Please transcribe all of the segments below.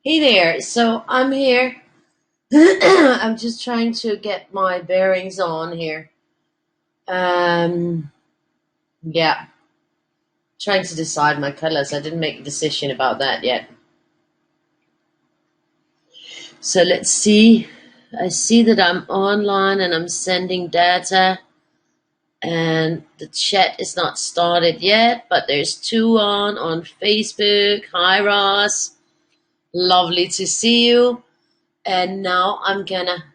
Hey there. So I'm here. I'm just trying to get my bearings on here. Um, yeah, trying to decide my colors. I didn't make a decision about that yet. So let's see. I see that I'm online and I'm sending data, and the chat is not started yet, but there's two on Facebook. Hi, Ross. Lovely to see you. And now I'm gonna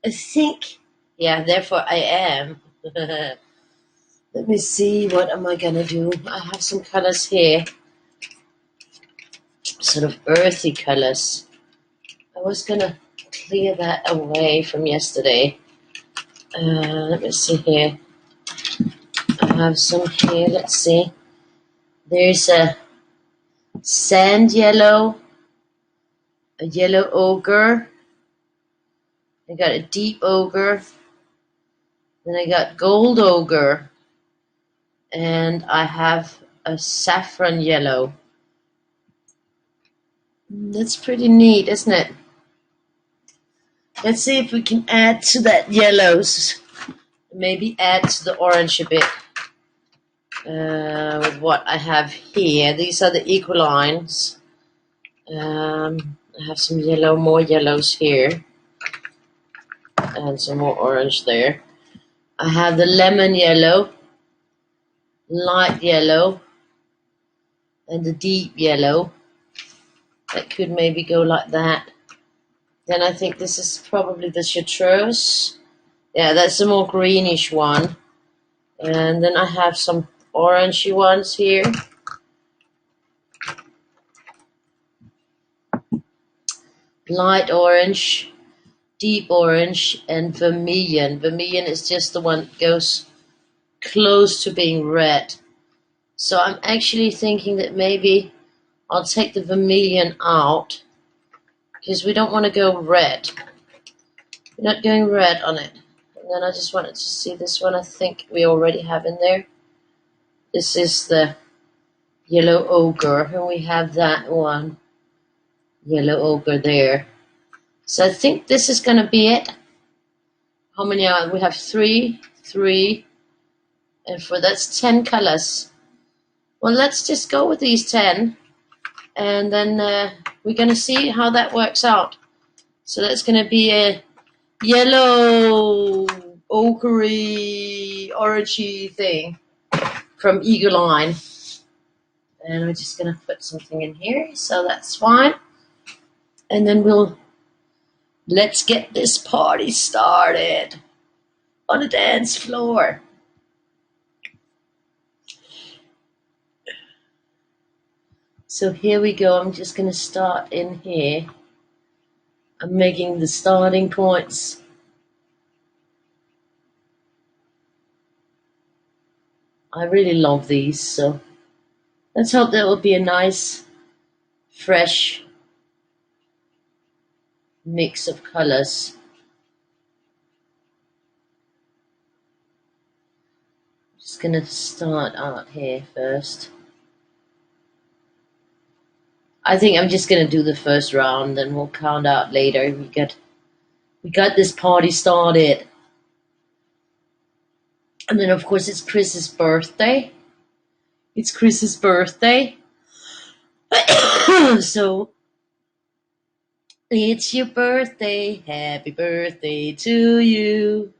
I think, yeah, therefore I am. Let me see, what am I gonna do? I have some colors here, sort of earthy colors. I was gonna clear that away from yesterday. Let me see here. I have some here, let's see. There's a sand yellow, a yellow ochre. I got a deep ochre. Then I got gold ochre. And I have a saffron yellow. That's pretty neat, isn't it? Let's see if we can add to that yellows. Maybe add to the orange a bit with what I have here. These are the equal lines. I have some yellow, more yellows here. And some more orange there. I have the lemon yellow, light yellow, and the deep yellow. That could maybe go like that. Then I think this is probably the chartreuse. Yeah, that's the more greenish one. And then I have some orangey ones here. Light orange, deep orange, and vermilion. Vermilion is just the one that goes close to being red. So I'm actually thinking that maybe I'll take the vermilion out because we don't want to go red. We're not going red on it. And then I just wanted to see this one. I think we already have in there. This is the yellow ochre, and we have that one. Yellow ochre there. So I think this is going to be it. How many are we? Have three, and that's 10 colors. Well, let's just go with these 10, and then we're going to see how that works out. So that's going to be a yellow, ochre, orangey thing from Eagle Line. And we're just going to put something in here, so that's fine. And then let's get this party started on the dance floor. So here we go. I'm just going to start in here. I'm making the starting points. I really love these, so let's hope that will be a nice, fresh mix of colors. I'm just going to start out here first. I think I'm just going to do the first round, then we'll count out later. We got this party started. And then, of course, it's Chris's birthday. It's Chris's birthday. So, it's your birthday. Happy birthday to you.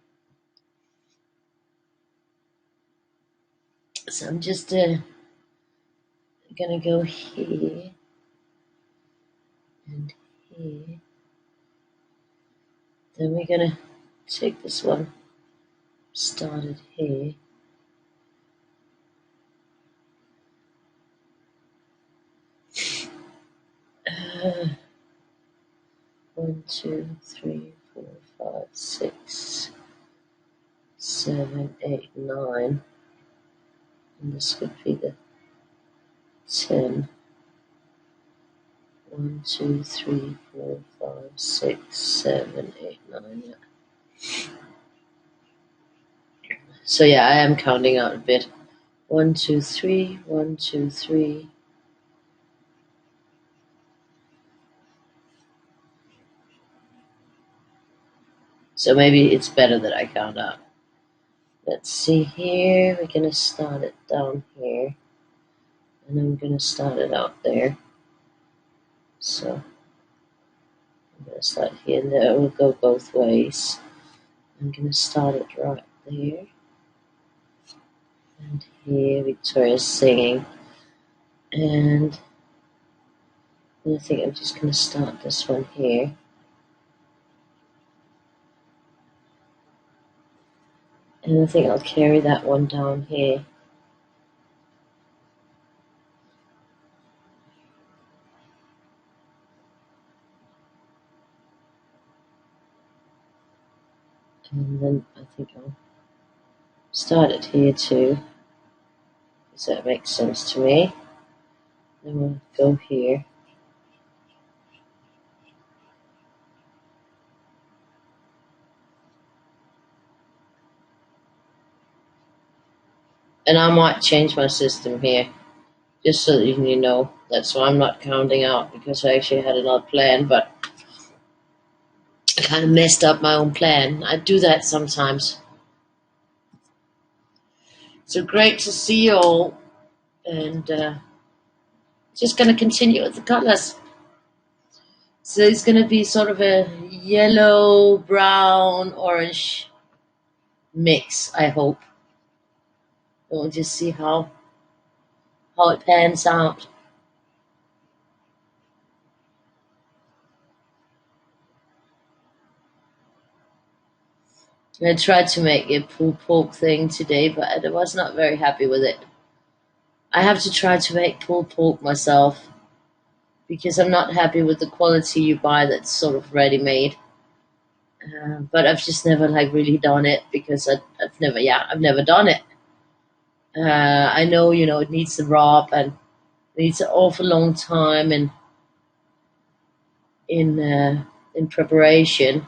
So I'm just going to go here. And here. Then we're going to take this one. Started here. One, two, three, 4, 5, 6, 7, 8, 9. And this would be the 10. 1, 2, 3, 4, 5, 6, 7, 8, 9. Yeah. So yeah, I am counting out a bit. 1, 2, 3, 1, 2, 3. So maybe it's better that I count out. Let's see here. We're gonna start it down here, and I'm gonna start it out there. So I'm gonna start here and there. We'll go both ways. I'm gonna start it right there, and here Victoria's singing, and I think I'm just gonna start this one here. And I think I'll carry that one down here. And then I think I'll start it here too. Does that make sense to me? Then we'll go here. And I might change my system here, just so that you know. That's why I'm not counting out, because I actually had another plan, but I kind of messed up my own plan. I do that sometimes. So great to see you all, and just going to continue with the colors. So it's going to be sort of a yellow, brown, orange mix, I hope. And we'll just see how it pans out. I tried to make a pulled pork thing today, but I was not very happy with it. I have to try to make pulled pork myself, because I'm not happy with the quality you buy that's sort of ready-made. But I've just never really done it, because I've never done it. I know, it needs the rub, and it needs an awful long time in preparation.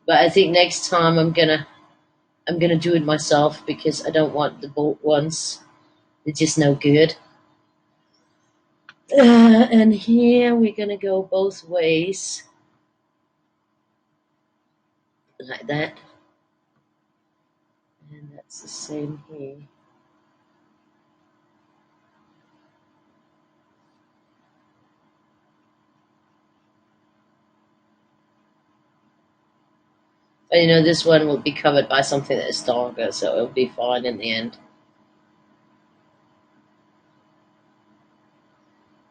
But I think next time I'm gonna do it myself, because I don't want the bought ones. They're just no good. And here we're gonna go both ways, like that. And that's the same here. But this one will be covered by something that is darker, so it'll be fine in the end.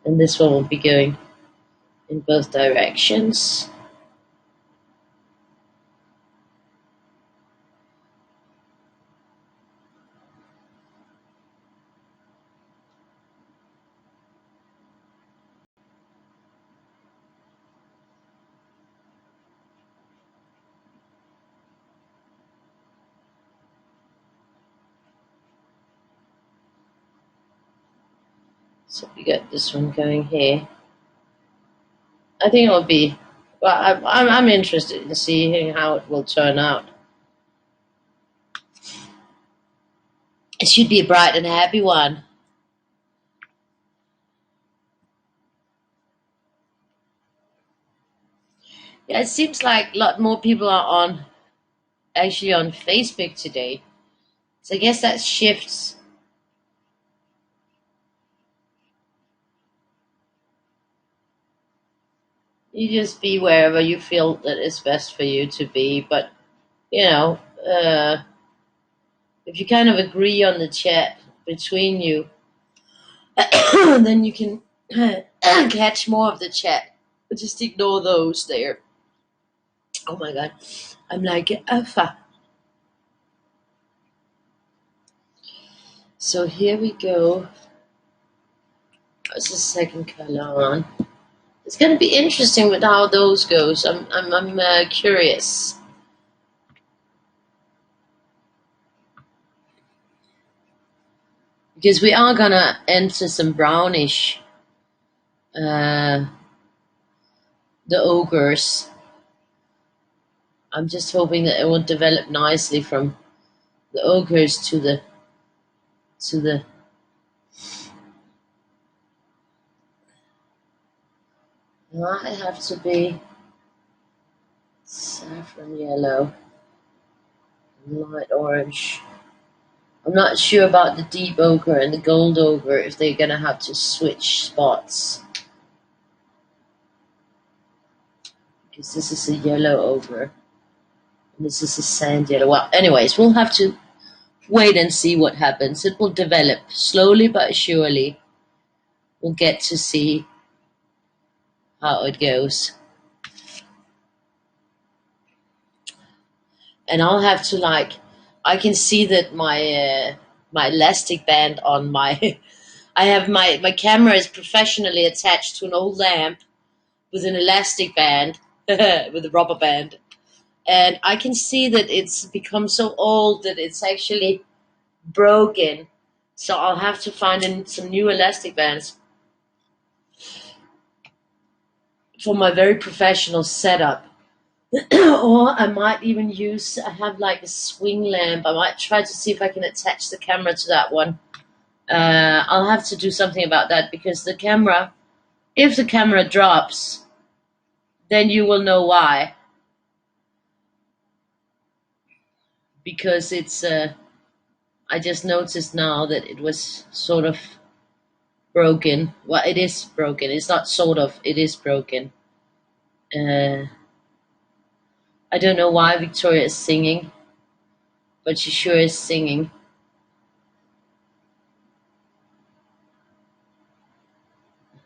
And this one will be going in both directions. So we got this one going here. I think it'll be. Well, I'm interested in seeing how it will turn out. It should be a bright and happy one. Yeah, it seems like a lot more people are actually on Facebook today. So I guess that shifts. You just be wherever you feel that it's best for you to be. But, you know, if you kind of agree on the chat between you, then you can catch more of the chat. But just ignore those there. Oh my god, I'm like alpha. So here we go. What's the second color on? It's gonna be interesting with how those goes. I'm curious. Because we are gonna enter some brownish, the ogres. I'm just hoping that it will develop nicely from the ogres to the. I have to be Saffron yellow, light orange. I'm not sure about the deep ochre and the gold ochre, if they're gonna have to switch spots. Because this is a yellow ochre. And this is a sand yellow. Well, anyways, we'll have to wait and see what happens. It will develop slowly but surely. We'll get to see how it goes. And I'll have to, like, I can see that my my elastic band on my I have my camera is professionally attached to an old lamp with an elastic band with a rubber band, and I can see that it's become so old that it's actually broken. So I'll have to find some new elastic bands for my very professional setup. Or I might even use, I have like a swing lamp. I might try to see if I can attach the camera to that one. I'll have to do something about that, because the camera, if the camera drops, then you will know why. Because it's, I just noticed now that it was sort of broken. Well, it is broken. It's not sort of, it is broken. I don't know why Victoria is singing, but she sure is singing.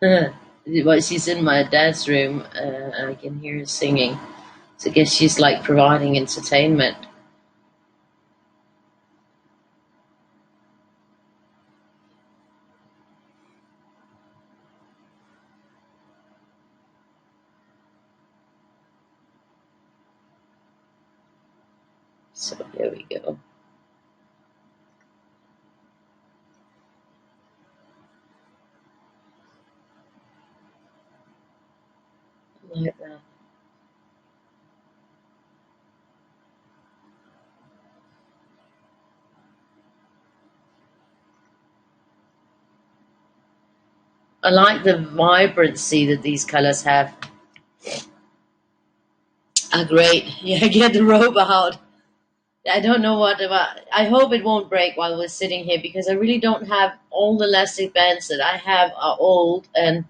Well, she's in my dad's room. I can hear her singing. So I guess she's like providing entertainment. So here we go. Like that. I like the vibrancy that these colors have. Ah, great. Yeah, get the rope out. I don't know what about. I hope it won't break while we're sitting here, because I really don't have all the elastic bands that I have are old and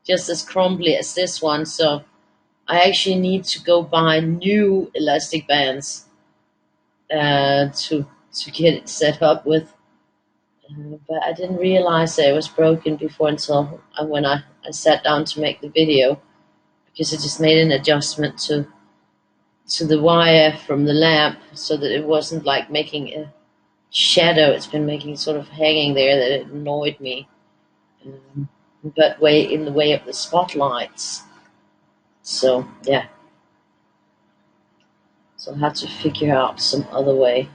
just as crumbly as this one. So I actually need to go buy new elastic bands to get it set up with. But I didn't realize that it was broken before until when I sat down to make the video, because I just made an adjustment to the wire from the lamp so that it wasn't like making a shadow. It's been making sort of hanging there that it annoyed me, but in the way of the spotlights. So yeah, so I'll have to figure out some other way.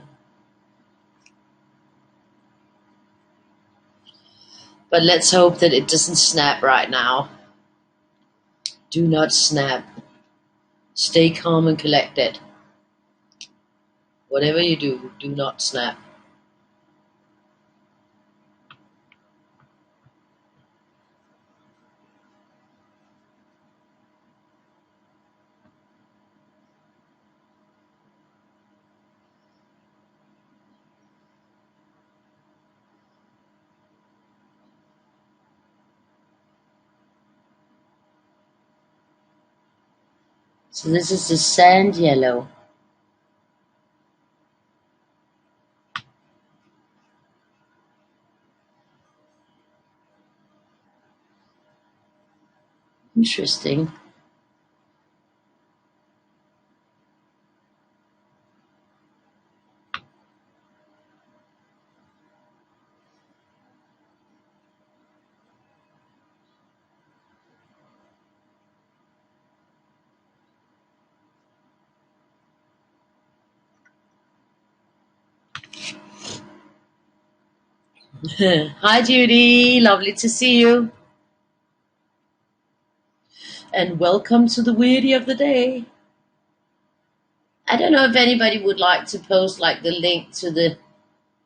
But let's hope that it doesn't snap right now. Do not snap. Stay calm and collected. Whatever you do, do not snap. So this is the sand yellow. Interesting. Hi Judy, lovely to see you. And welcome to the Weirdie of the day. I don't know if anybody would like to post like the link to the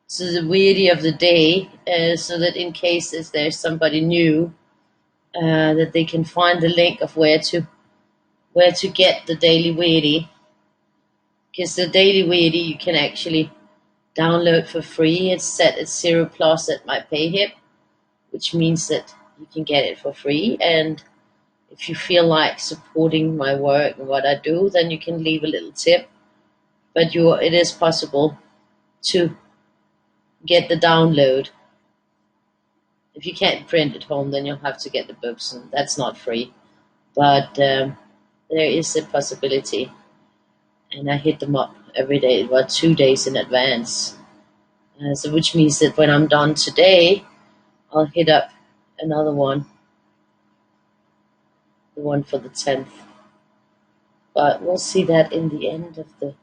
Weirdie of the day, so that in case if there's somebody new, that they can find the link of where to where to get the Daily Weirdie, because the Daily Weirdie you can actually download for free. It's set at 0+ at my PayHip, which means that you can get it for free. And if you feel like supporting my work and what I do, then you can leave a little tip. But it is possible to get the download. If you can't print at home, then you'll have to get the books, and that's not free. But there is a possibility, and I hit them up every day, about 2 days in advance. So which means that when I'm done today, I'll hit up another one, the one for the 10th. But we'll see that in the end of the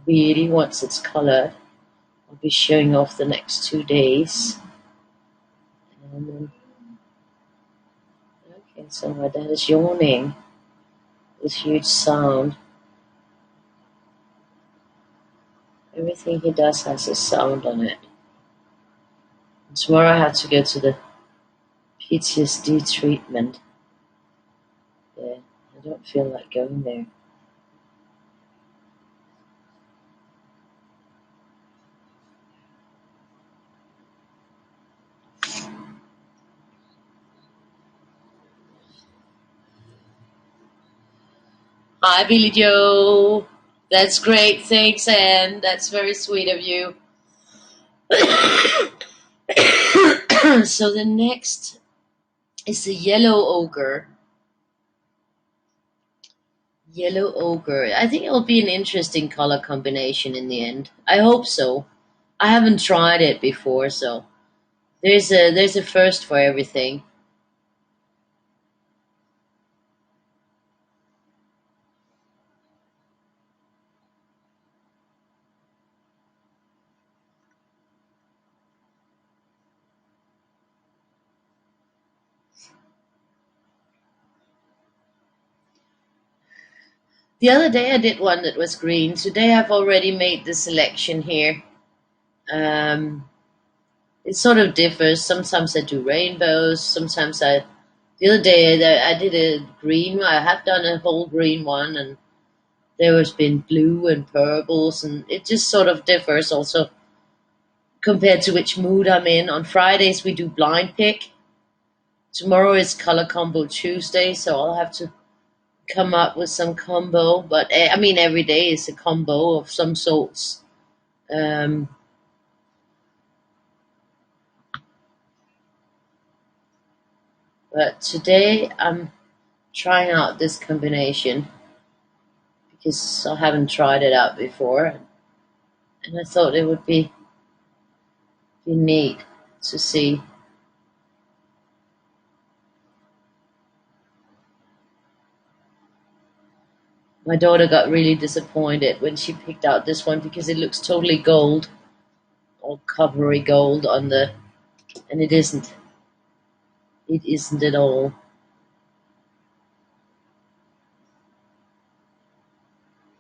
Weirdie once it's colored. I'll be showing off the next 2 days. And then, okay, so my dad is yawning. This huge sound. Everything he does has a sound on it. And tomorrow I have to go to the PTSD treatment. Yeah, I don't feel like going there. Hi, Billy Joe. That's great. Thanks, Anne. That's very sweet of you. So the next is the yellow ogre. Yellow ogre. I think it'll be an interesting color combination in the end. I hope so. I haven't tried it before, so there's a first for everything. The other day I did one that was green. Today I've already made the selection here. It sort of differs. Sometimes I do rainbows. Sometimes the other day I did a green. I have done a whole green one, and there has been blue and purples, and it just sort of differs also compared to which mood I'm in. On Fridays we do blind pick. Tomorrow is color combo Tuesday, so I'll have to come up with some combo. But I mean, every day is a combo of some sorts. Um, but today I'm trying out this combination because I haven't tried it out before, and I thought it would be neat to see. My daughter got really disappointed when she picked out this one because it looks totally gold, all coppery gold on the, and it isn't. It isn't at all.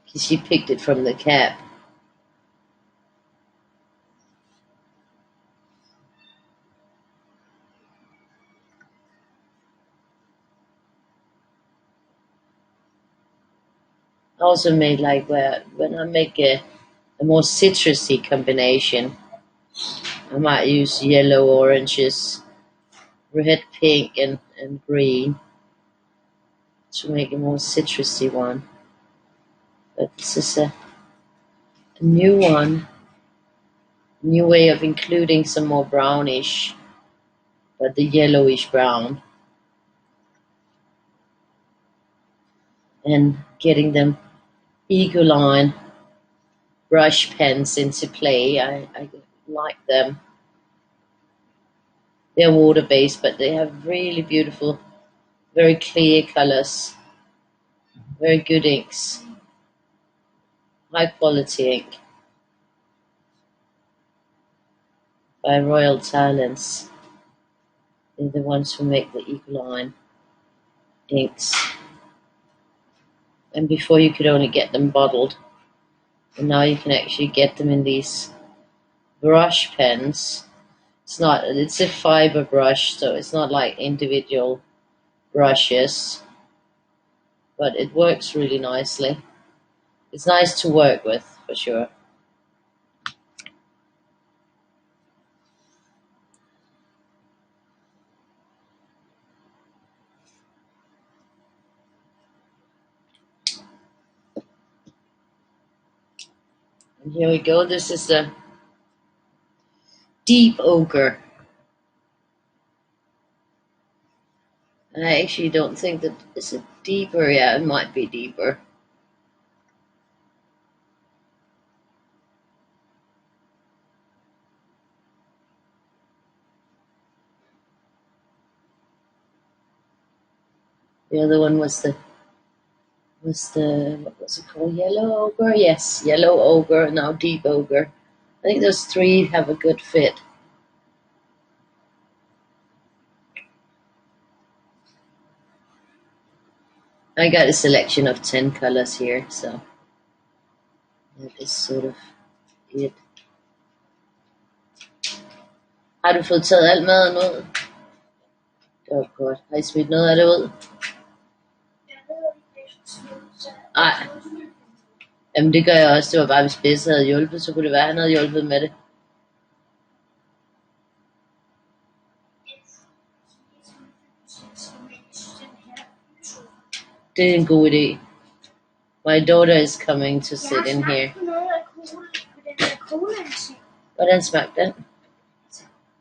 Because she picked it from the cap. I also made like when I make a more citrusy combination, I might use yellow, oranges, red, pink, and green to make a more citrusy one. But this is a new one, new way of including some more brownish, but the yellowish brown, and getting them Ecoline brush pens into play. I like them. They're water-based, but they have really beautiful, very clear colors, very good inks, high quality ink by Royal Talents. They're the ones who make the Ecoline inks. And before you could only get them bottled, and now you can actually get them in these brush pens. It's a fiber brush, so it's not like individual brushes. but it works really nicely. It's nice to work with, for sure. And here we go. This is the deep ochre. I actually don't think that is it deeper. Yeah, it might be deeper. The other one was the what was it called? Yellow ochre? Yes, yellow ochre, now deep ochre. I think those three have a good fit. I got a selection of 10 colors here, so that is sort of it. Har du fået taget alt maden ud? Det var godt. Har I smidt noget af det ud? Nej. Jamen det gør jeg også. Det var bare, hvis Besse havde hjulpet, så kunne det være, at han havde hjulpet med det. Det er en god idé. My daughter is coming to sit in here. Hvordan smagte den?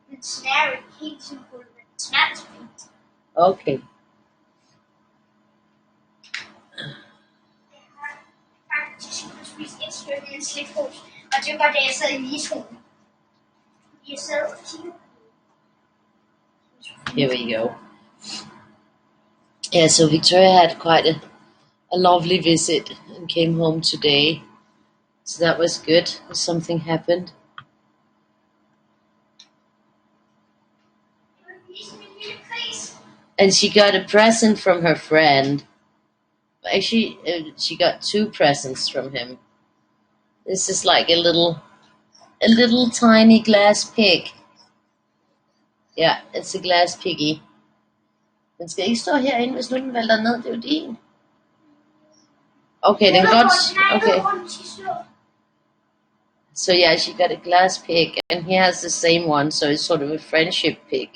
Den smager ikke helt som cola, men den smager fint. Okay. Jeg har faktisk kun spist et stykke en slikpose, og det var da jeg sad i metroen. Jeg sad og kiggede. Here we go. Yeah, so Victoria had quite a lovely visit and came home today. So that was good. Something happened. And she got a present from her friend. Actually, she got 2 presents from him. This is like a little tiny glass pig. Yeah, it's a glass piggy. Den skal ikke stå herinde, hvis nu den vælter ned. Det er jo din. Okay, den godt. Okay. So yeah, she got a glass pig, and he has the same one, so it's sort of a friendship pig.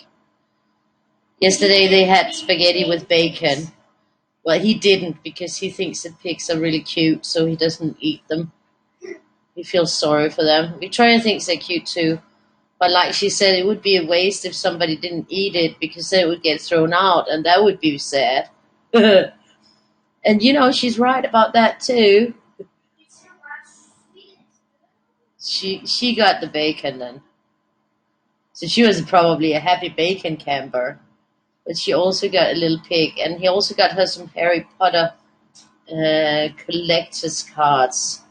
Yesterday they had spaghetti with bacon. Well, he didn't because he thinks that pigs are really cute, so he doesn't eat them. He feels sorry for them. Victoria thinks they're cute too, but like she said, it would be a waste if somebody didn't eat it because then it would get thrown out, and that would be sad. And you know, she's right about that too. She got the bacon then. So she was probably a happy bacon camper. But she also got a little pig, and he also got her some Harry Potter collector's cards.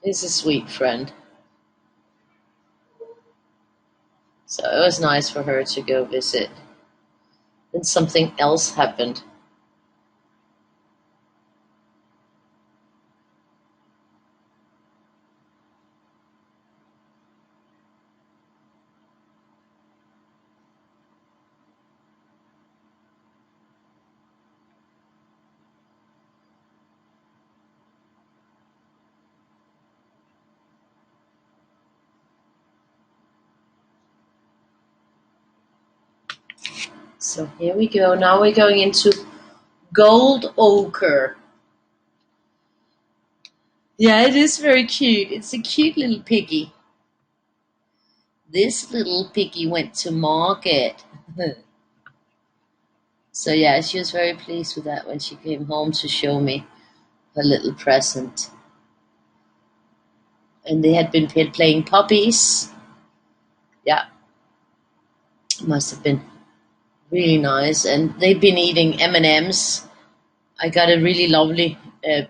He's a sweet friend. So it was nice for her to go visit. Then something else happened. So here we go. Now we're going into gold ochre. Yeah, it is very cute. It's a cute little piggy. This little piggy went to market. So yeah, she was very pleased with that when she came home to show me her little present. And they had been playing puppies. Yeah, must have been really nice. And they've been eating M&Ms. I got a really lovely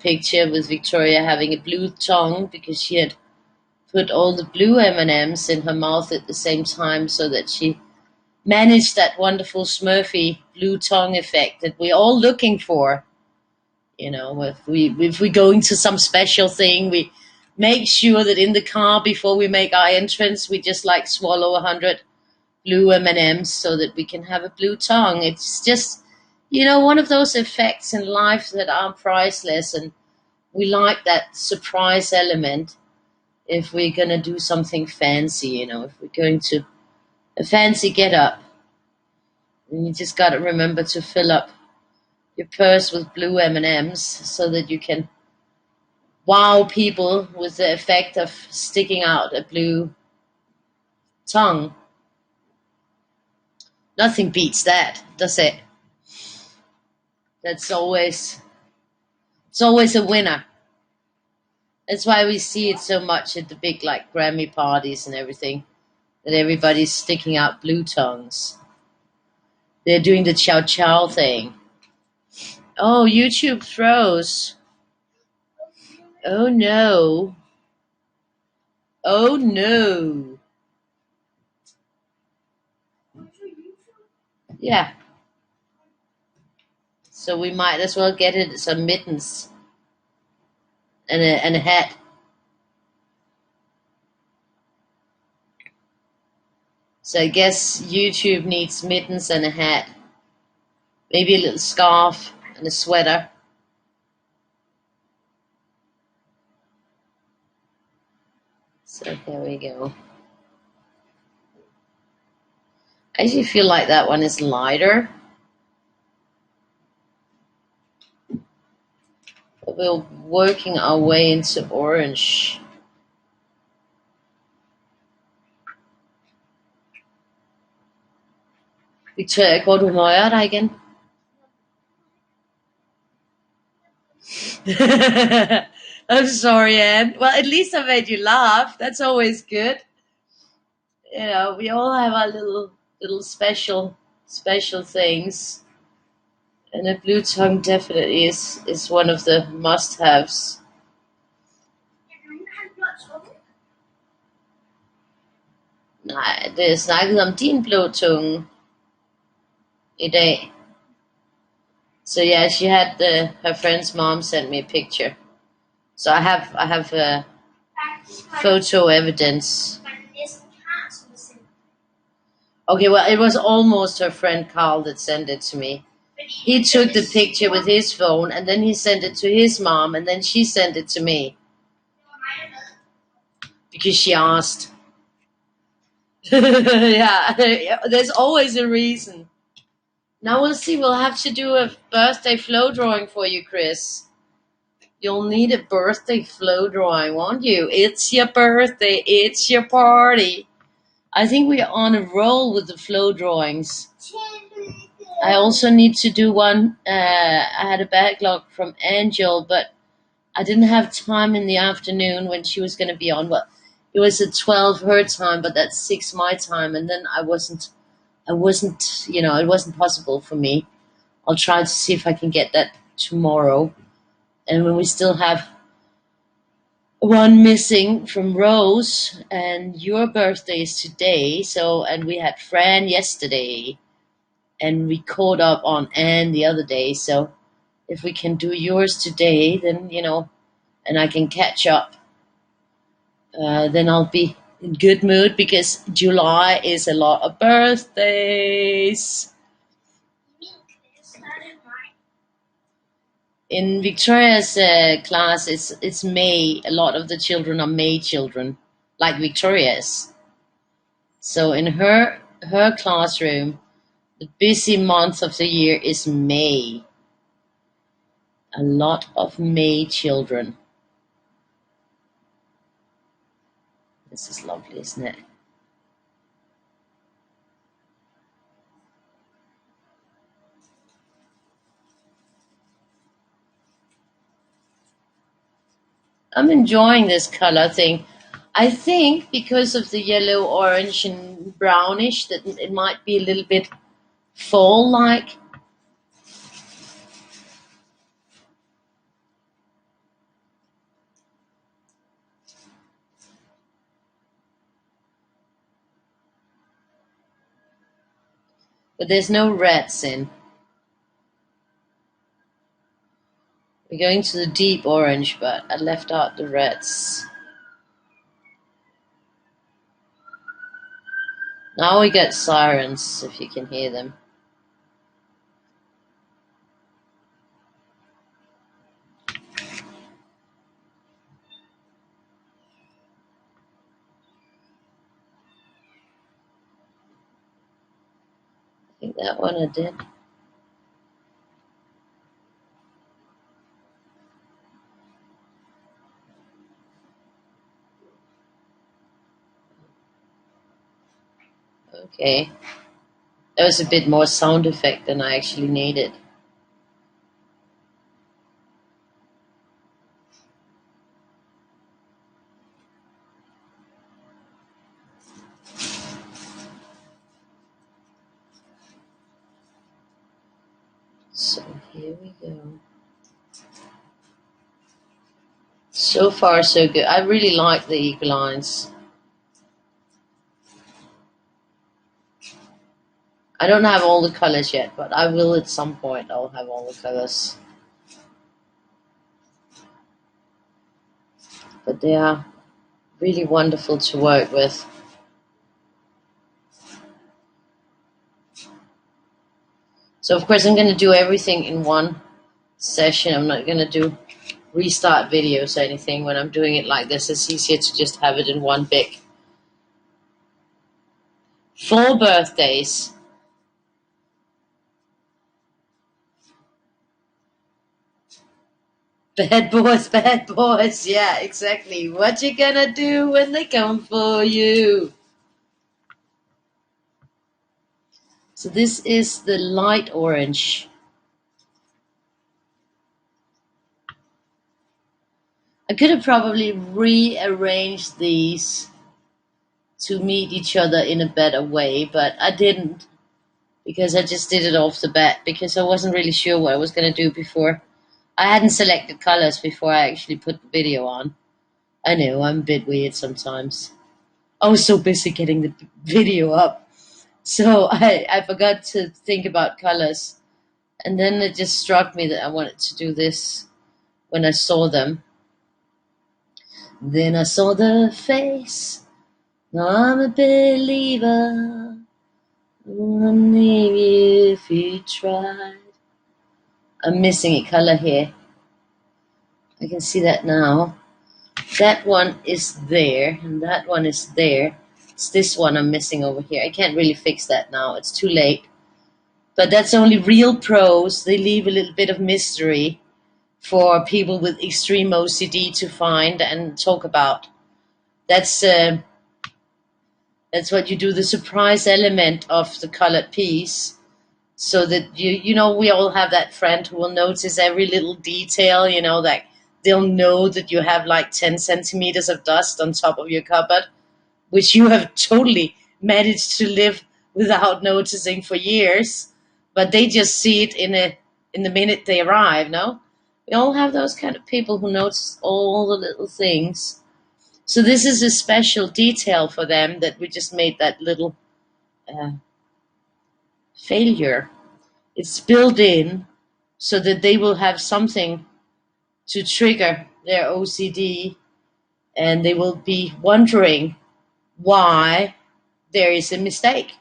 picture with Victoria having a blue tongue because she had put all the blue M&Ms in her mouth at the same time so that she managed that wonderful Smurfy blue tongue effect that we're all looking for. You know, if we go into some special thing, we make sure that in the car before we make our entrance, we just like swallow 100 blue M&Ms so that we can have a blue tongue. It's just, one of those effects in life that are priceless, and we like that surprise element if we're going to do something fancy, if we're going to a fancy get up. And you just got to remember to fill up your purse with blue M&Ms so that you can wow people with the effect of sticking out a blue tongue. Nothing beats that, does it? It's always a winner. That's why we see it so much at the big like Grammy parties and everything, that everybody's sticking out blue tongues. They're doing the chow chow thing. Oh, YouTube froze. Oh no. Oh no. Yeah. So we might as well get it some mittens and a hat. So I guess YouTube needs mittens and a hat. Maybe a little scarf and a sweater. So there we go. I actually feel like that one is lighter. But we're working our way into orange. Victoria, går du nøjer dig igen? I'm sorry, Anne. Well, at least I made you laugh. That's always good. We all have our little special things. And a blue tongue definitely is one of the must-haves. Nej, det er snakket om din blå tunge i dag. So yeah, she had her friend's mom sent me a picture. So I have photo evidence. Okay, well, it was almost her friend Carl that sent it to me. He took the picture with his phone, and then he sent it to his mom, and then she sent it to me. Because she asked. Yeah, there's always a reason. Now we'll see. We'll have to do a birthday flow drawing for you, Chris. You'll need a birthday flow drawing, won't you? It's your birthday. It's your party. I think we're on a roll with the flow drawings. I also need to do one. I had a backlog from Angel, but I didn't have time in the afternoon when she was going to be on. Well, it was at 12 her time, but that's 6 my time, and then it wasn't, it wasn't possible for me. I'll try to see if I can get that tomorrow. And when we still have one missing from Rose, and your birthday is today, and we had Fran yesterday, and we caught up on Anne the other day, so if we can do yours today, then, and I can catch up, then I'll be in good mood, because July is a lot of birthdays. In Victoria's class, it's May. A lot of the children are May children, like Victoria's. So in her classroom, the busy month of the year is May. A lot of May children. This is lovely, isn't it? I'm enjoying this color thing. I think because of the yellow, orange, and brownish, that it might be a little bit fall-like. But there's no reds in. We're going to the deep orange, but I left out the reds. Now we get sirens, if you can hear them. I think that one I did. Okay. That was a bit more sound effect than I actually needed. So here we go. So far, so good. I really like the eagle lines. I don't have all the colors yet, but I will at some point. I'll have all the colors. But they are really wonderful to work with. So of course I'm going to do everything in one session. I'm not going to do restart videos or anything. When I'm doing it like this, it's easier to just have it in one big. 4 birthdays. Bad boys, yeah, exactly. What you gonna do when they come for you? So this is the light orange. I could have probably rearranged these to meet each other in a better way, but I didn't because I just did it off the bat because I wasn't really sure what I was going to do before. I hadn't selected colors before I actually put the video on. I know, I'm a bit weird sometimes. I was so busy getting the video up, so I forgot to think about colors. And then it just struck me that I wanted to do this when I saw them. Then I saw the face. Now I'm a believer. Only if you tried. I'm missing a color here. I can see that now. That one is there, and that one is there. It's this one I'm missing over here. I can't really fix that now. It's too late. But that's only real pros. They leave a little bit of mystery for people with extreme OCD to find and talk about. That's what you do, the surprise element of the colored piece, so that you know, we all have that friend who will notice every little detail, you know, that they'll know that you have like 10 centimeters of dust on top of your cupboard, which you have totally managed to live without noticing for years, but they just see it in the minute they arrive. No, we all have those kind of people who notice all the little things. So this is a special detail for them that we just made that little uh, failure. It's built in so that they will have something to trigger their OCD, and they will be wondering why there is a mistake.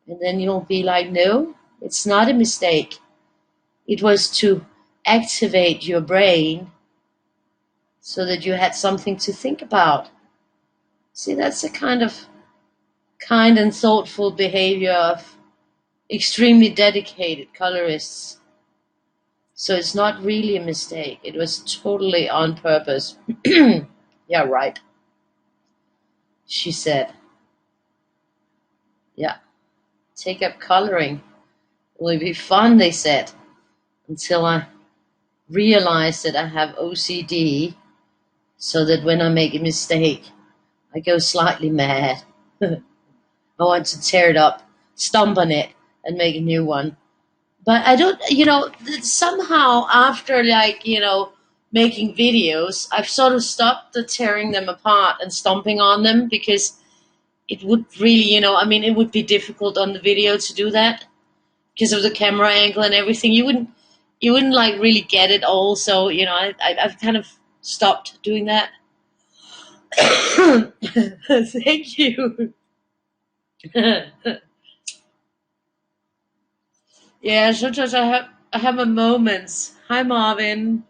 And then you'll be like, no, it's not a mistake. It was to activate your brain so that you had something to think about. See, that's a kind and thoughtful behavior of extremely dedicated colorists. So it's not really a mistake. It was totally on purpose. Yeah, right, she said. Yeah, take up coloring. It will be fun, they said, until I realized that I have OCD, so that when I make a mistake, I go slightly mad. I want to tear it up, stomp on it, and make a new one. But I don't, somehow after, like, making videos, I've sort of stopped the tearing them apart and stomping on them, because it would really, it would be difficult on the video to do that because of the camera angle and everything. You wouldn't like really get it all. So, I've kind of stopped doing that. Thank you. Yeah, sometimes I have my moments. Hi, Marvin.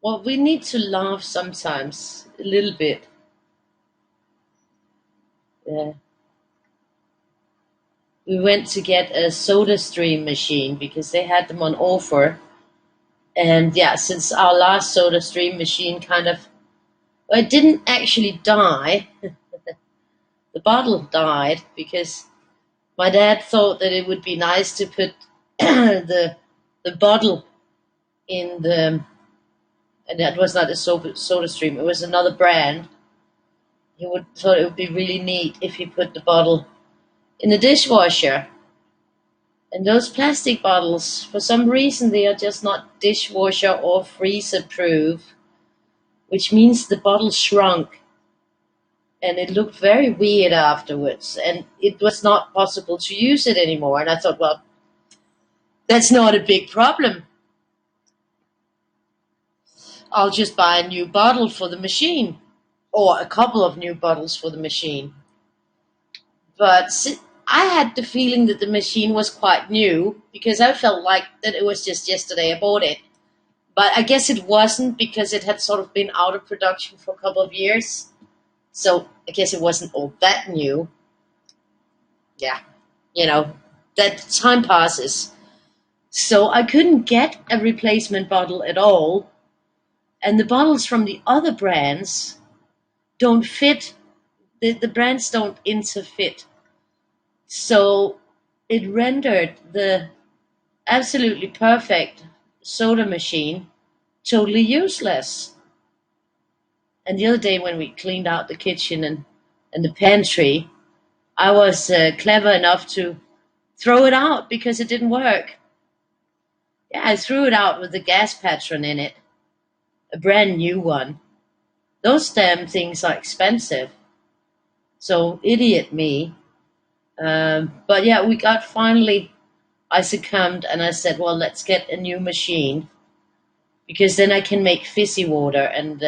Well, we need to laugh sometimes, a little bit. Yeah. We went to get a soda stream machine because they had them on offer. And yeah, since our last soda stream machine kind of, well, it didn't actually die. The bottle died because my dad thought that it would be nice to put the bottle in the, and that was not a soda stream, it was another brand. He would thought it would be really neat if he put the bottle in the dishwasher. And those plastic bottles, for some reason, they are just not dishwasher or freezer proof, which means the bottle shrunk and it looked very weird afterwards. And it was not possible to use it anymore. And I thought, well, that's not a big problem. I'll just buy a new bottle for the machine or a couple of new bottles for the machine. But I had the feeling that the machine was quite new because I felt like that it was just yesterday I bought it. But I guess it wasn't because it had sort of been out of production for a couple of years. So I guess it wasn't all that new. Yeah, you know, that time passes. So I couldn't get a replacement bottle at all. And the bottles from the other brands don't fit, the brands don't interfit. So it rendered the absolutely perfect soda machine totally useless. And the other day when we cleaned out the kitchen and the pantry, I was clever enough to throw it out because it didn't work. Yeah, I threw it out with the gas patron in it, a brand new one. Those damn things are expensive. So, idiot me. But yeah, we got finally, I succumbed and I said, well, let's get a new machine because then I can make fizzy water and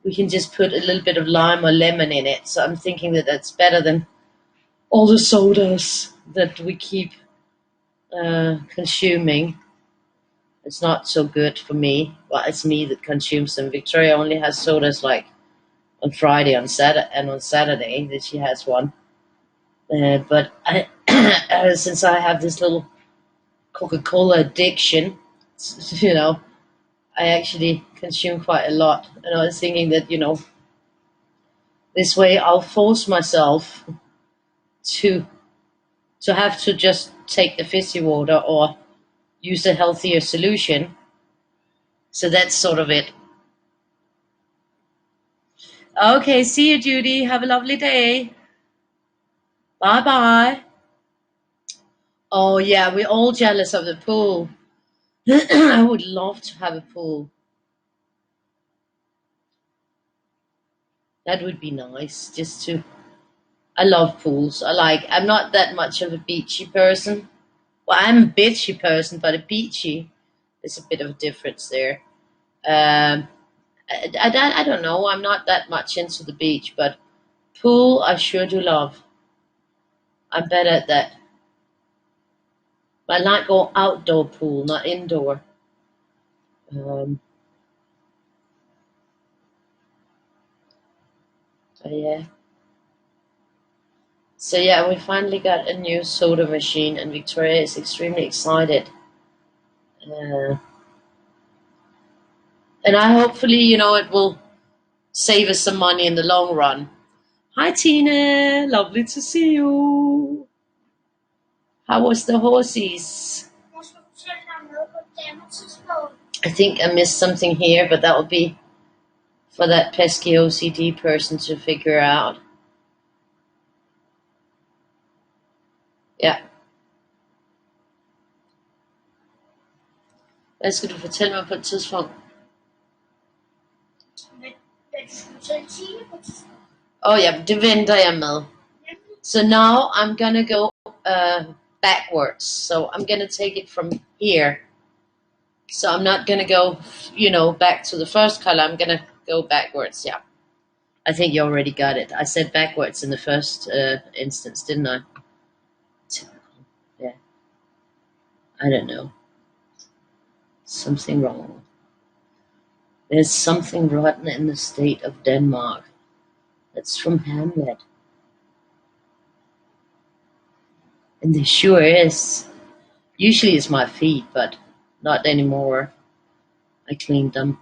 we can just put a little bit of lime or lemon in it. So I'm thinking that that's better than all the sodas that we keep consuming. It's not so good for me. Well, it's me that consumes them. Victoria only has sodas like on Friday, on Saturday, and on Saturday that she has one. But since I have this little Coca-Cola addiction, you know, I actually consume quite a lot. And I was thinking that, this way I'll force myself to have to just take the fizzy water or use a healthier solution. So that's sort of it. Okay, see you, Judy. Have a lovely day. Bye bye. Oh, yeah, we're all jealous of the pool. I would love to have a pool. That would be nice. Just to. I love pools. I'm not that much of a beachy person. Well, I'm a beachy person, but a beachy, there's a bit of a difference there. Um, I don't know. I'm not that much into the beach, but pool, I sure do love. I'm better at that. I like go outdoor pool, not indoor. Um, but yeah. So yeah, we finally got a new soda machine, and Victoria is extremely excited. Uh, and I hopefully, it will save us some money in the long run. Hi Tina, lovely to see you. How was the horses? I think I missed something here, but that will be for that pesky OCD person to figure out. Ja. Hvad skal du fortælle mig på et tidspunkt? Oh ja, det venter jeg med. So now I'm gonna go backwards. So I'm gonna take it from here. So I'm not gonna go, back to the first color. I'm gonna go backwards. Yeah. I think you already got it. I said backwards in the first instance, didn't I? Typical. Yeah. I don't know. Something wrong. There's something rotten in the state of Denmark. That's from Hamlet. And there sure is. Usually it's my feet, but not anymore. I cleaned them.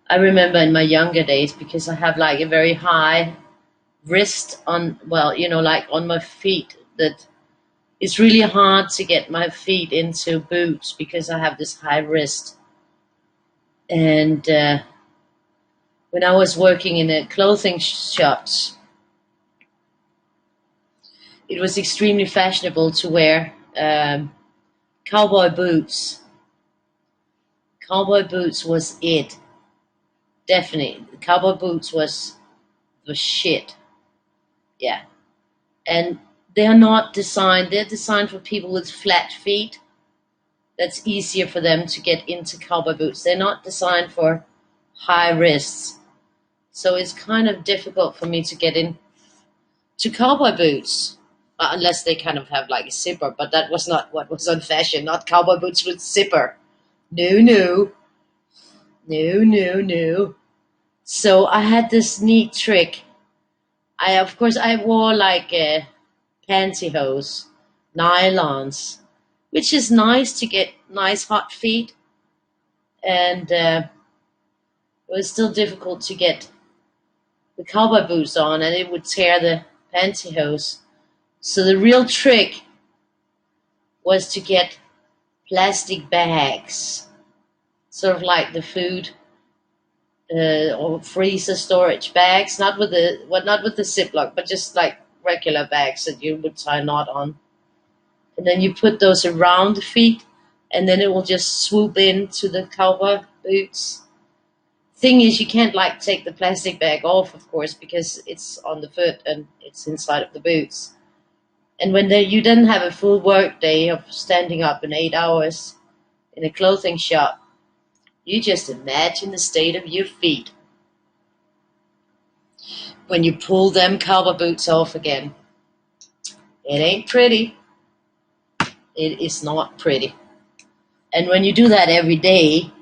I remember in my younger days, because I have like a very high wrist on, well, like on my feet, that it's really hard to get my feet into boots because I have this high wrist. And when I was working in a clothing shops, it was extremely fashionable to wear cowboy boots. Cowboy boots was it. Definitely. Cowboy boots was the shit. Yeah. And they're designed for people with flat feet. That's easier for them to get into cowboy boots. They're not designed for high wrists. So it's kind of difficult for me to get in to cowboy boots. Unless they kind of have like a zipper, but that was not what was on fashion, not cowboy boots with zipper. No, no. No, no, no. So I had this neat trick. Of course, I wore like pantyhose, nylons, which is nice to get nice hot feet. And it was still difficult to get the cowboy boots on, and it would tear the pantyhose. So the real trick was to get plastic bags, sort of like the food or freezer storage bags, not with the Ziploc, but just like regular bags that you would tie a knot on. And then you put those around the feet, and then it will just swoop into the cowboy boots. Thing is, you can't like take the plastic bag off, of course, because it's on the foot and it's inside of the boots. And when you didn't have a full work day of standing up in 8 hours in a clothing shop, you just imagine the state of your feet when you pull them cowboy boots off again. It ain't pretty. It is not pretty. And when you do that every day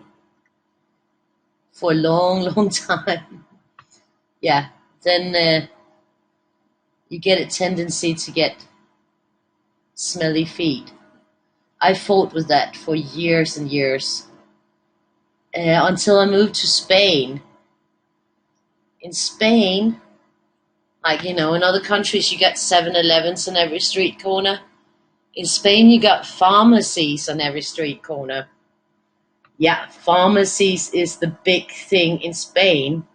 for a long, long time, yeah, then you get a tendency to get smelly feet. I fought with that for years and years until I moved to Spain. In Spain, like, in other countries you got 7-Elevens on every street corner. In Spain you got pharmacies on every street corner. Yeah, pharmacies is the big thing in Spain.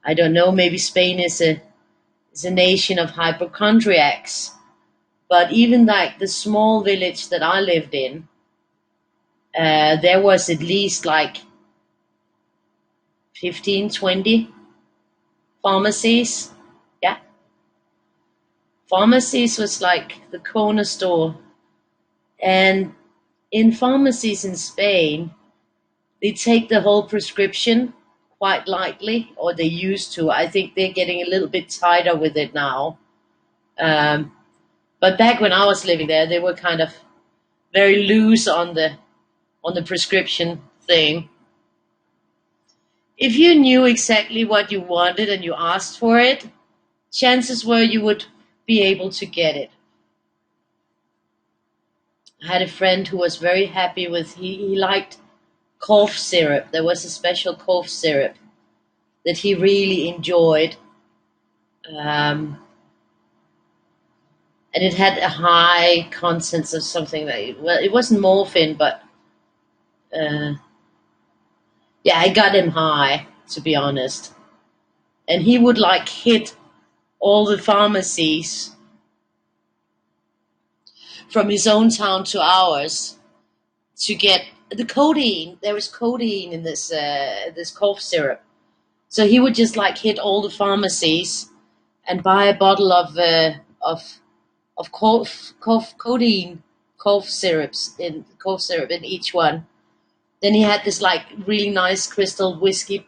I don't know, maybe Spain is a nation of hypochondriacs. But even like the small village that I lived in, there was at least like 15, 20 pharmacies. Yeah. Pharmacies was like the corner store. And in pharmacies in Spain, they take the whole prescription quite lightly, or they used to. I think they're getting a little bit tighter with it now. But back when I was living there, they were kind of very loose on the prescription thing. If you knew exactly what you wanted and you asked for it, chances were you would be able to get it. I had a friend who was very happy with, he liked cough syrup. There was a special cough syrup that he really enjoyed. And it had a high contents of something that, well, it wasn't morphine, but yeah, I got him high, to be honest. And he would like hit all the pharmacies from his own town to ours to get the codeine. There was codeine in this cough syrup. So he would just like hit all the pharmacies and buy a bottle of codeine, cough syrup in each one. Then he had this like really nice crystal whiskey,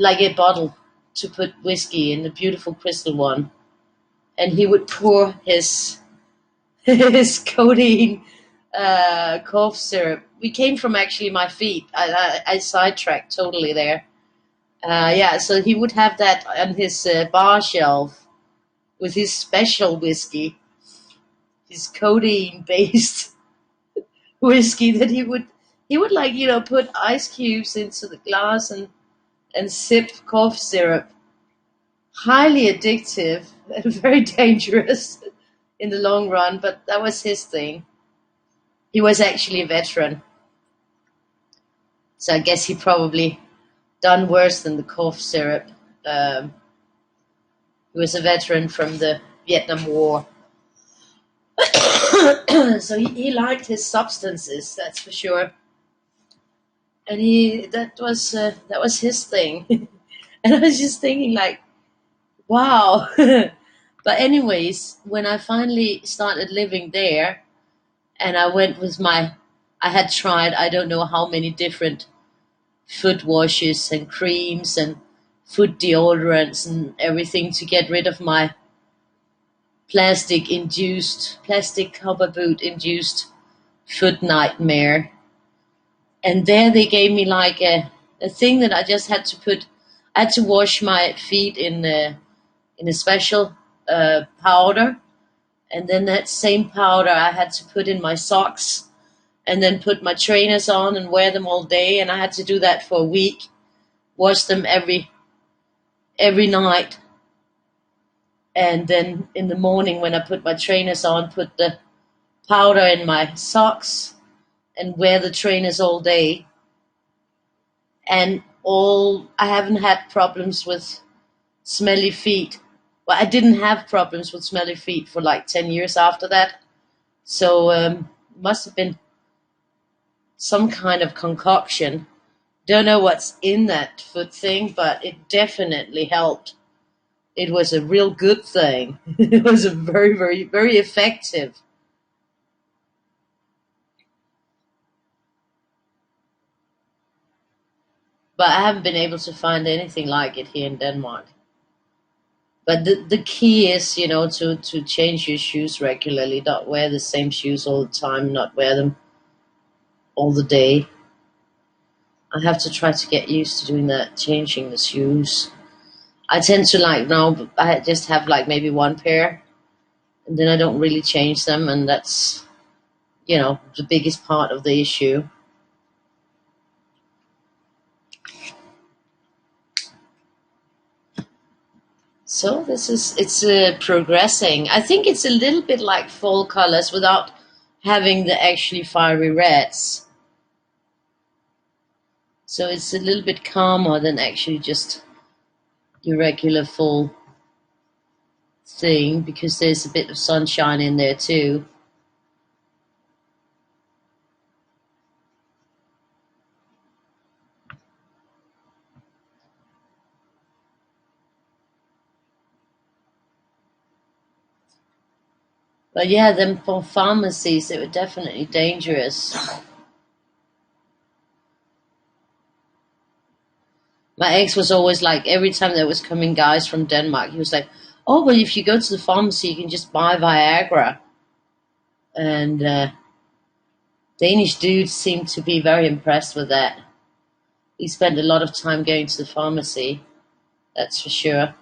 like a bottle to put whiskey in, a beautiful crystal one, and he would pour his his codeine cough syrup. We came from actually my feet. I sidetracked totally there. Yeah, so he would have that on his bar shelf with his special whiskey, his codeine based whiskey that he would like put ice cubes into the glass and sip cough syrup. Highly addictive and very dangerous in the long run, but that was his thing. He was actually a veteran, so I guess he probably done worse than the cough syrup. Um, he was a veteran from the Vietnam War, so he liked his substances, that's for sure. And he that was his thing. And I was just thinking, like, wow. But anyways, when I finally started living there, and I went with I had tried I don't know how many different foot washes and creams and foot deodorants and everything to get rid of my plastic cover boot induced foot nightmare. And there they gave me like a thing that I just had to put. I had to wash my feet in a special powder, and then that same powder I had to put in my socks, and then put my trainers on and wear them all day. And I had to do that for a week. Wash them every night, and then in the morning when I put my trainers on, put the powder in my socks and wear the trainers all day. And all I haven't had problems with smelly feet. Well, I didn't have problems with smelly feet for like 10 years after that. So must have been some kind of concoction. Don't know what's in that foot thing, but it definitely helped. It was a real good thing. It was a very, very, very effective. But I haven't been able to find anything like it here in Denmark. But the key is, to change your shoes regularly, not wear the same shoes all the time, not wear them all the day. I have to try to get used to doing that, changing the shoes. I tend to like now, I just have like maybe one pair, and then I don't really change them, and that's, the biggest part of the issue. So it's progressing. I think it's a little bit like fall colors without having the actually fiery reds. So it's a little bit calmer than actually just your regular fall thing, because there's a bit of sunshine in there too. But yeah, them for pharmacies, they were definitely dangerous. My ex was always like, every time there was coming guys from Denmark, he was like, "Oh, well, if you go to the pharmacy, you can just buy Viagra." And Danish dudes seemed to be very impressed with that. He spent a lot of time going to the pharmacy, that's for sure.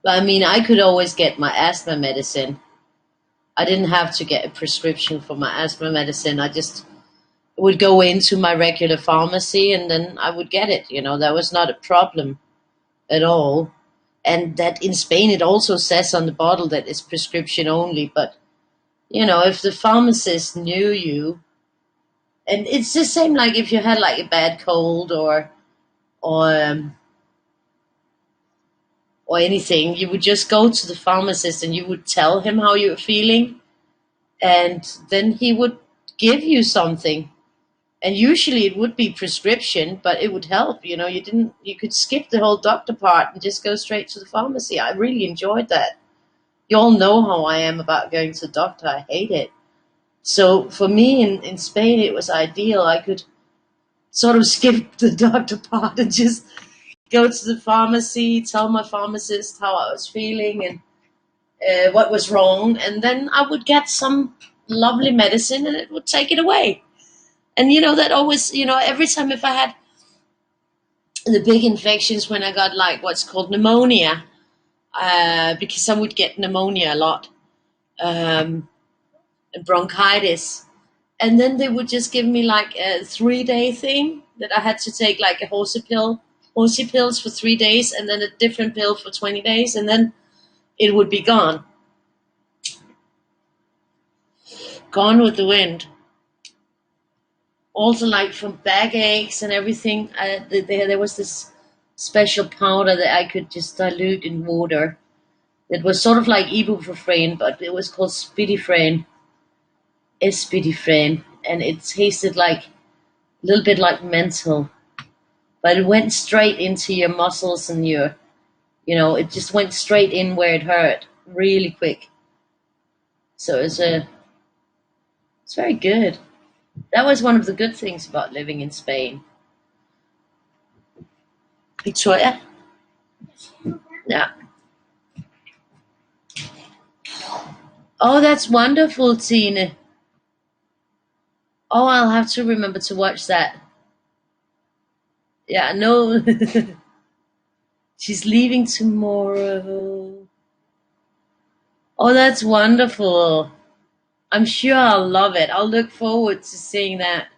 But I mean, I could always get my asthma medicine. I didn't have to get a prescription for my asthma medicine. I just would go into my regular pharmacy and then I would get it. That was not a problem at all. And that in Spain, it also says on the bottle that it's prescription only. But, if the pharmacist knew you, and it's the same like if you had like a bad cold or or anything, you would just go to the pharmacist and you would tell him how you were feeling, and then he would give you something. And usually it would be prescription, but it would help. You could skip the whole doctor part and just go straight to the pharmacy. I really enjoyed that. You all know how I am about going to the doctor. I hate it. So for me in Spain, it was ideal. I could sort of skip the doctor part and just go to the pharmacy, tell my pharmacist how I was feeling and what was wrong, and then I would get some lovely medicine and it would take it away. And that always, every time if I had the big infections, when I got like what's called pneumonia, because I would get pneumonia a lot, and bronchitis, and then they would just give me like a 3-day thing that I had to take like a horsey pills for 3 days, and then a different pill for 20 days, and then it would be gone with the wind. Also, like from backaches and everything, there was this special powder that I could just dilute in water. It was sort of like ibuprofen, but it was called Spidifran, and it tasted like a little bit like menthol, but it went straight into your muscles and it just went straight in where it hurt, really quick. So it's very good. That was one of the good things about living in Spain. Victoria? Yeah. Oh, that's wonderful, Tina. Oh, I'll have to remember to watch that. Yeah, no. She's leaving tomorrow. Oh, that's wonderful. I'm sure I'll love it. I'll look forward to seeing that,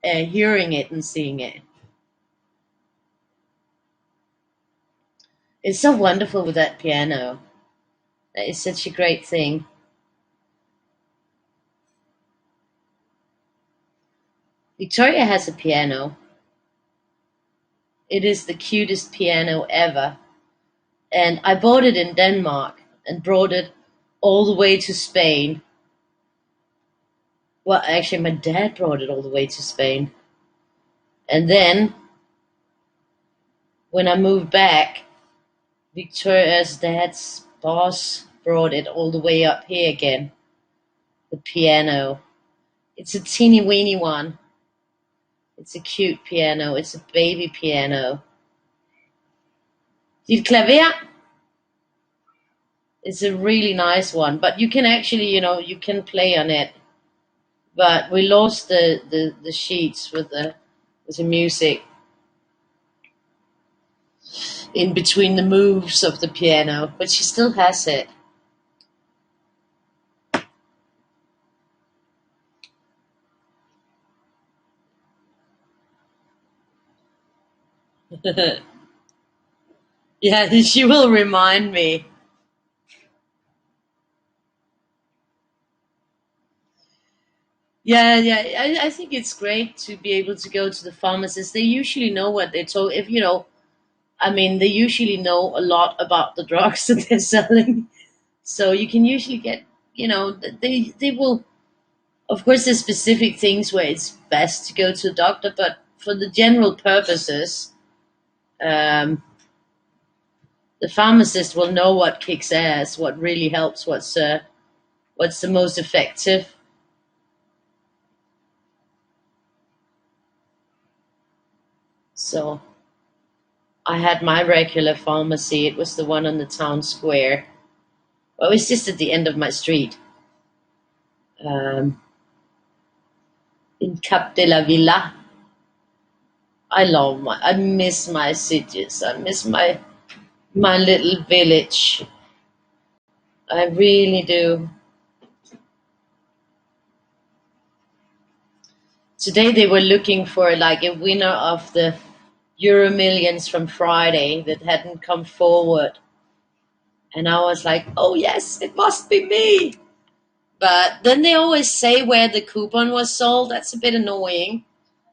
hearing it and seeing it. It's so wonderful with that piano. That is such a great thing. Victoria has a piano. It is the cutest piano ever. And I bought it in Denmark and brought it all the way to Spain. Well, actually, my dad brought it all the way to Spain. And then, when I moved back, Victoria's dad's boss brought it all the way up here again. The piano. It's a teeny weeny one. It's a cute piano. It's a baby piano. Dit klaver is a really nice one, but you can actually, you can play on it. But we lost the sheets with the music in between the moves of the piano, but she still has it. Yeah, she will remind me. Yeah, yeah. I think it's great to be able to go to the pharmacist. They usually know what they're told. If I mean, they usually know a lot about the drugs that they're selling, so you can usually get. They will. Of course, there's specific things where it's best to go to a doctor, but for the general purposes, um, the pharmacist will know what kicks ass, what really helps, what's the most effective. So I had my regular pharmacy. It was the one on the town square. Well, it was just at the end of my street, um, in Cap de la Villa. I miss my cities. I miss my little village. I really do. Today they were looking for like a winner of the Euro Millions from Friday that hadn't come forward. And I was like, oh yes, it must be me. But then they always say where the coupon was sold. That's a bit annoying.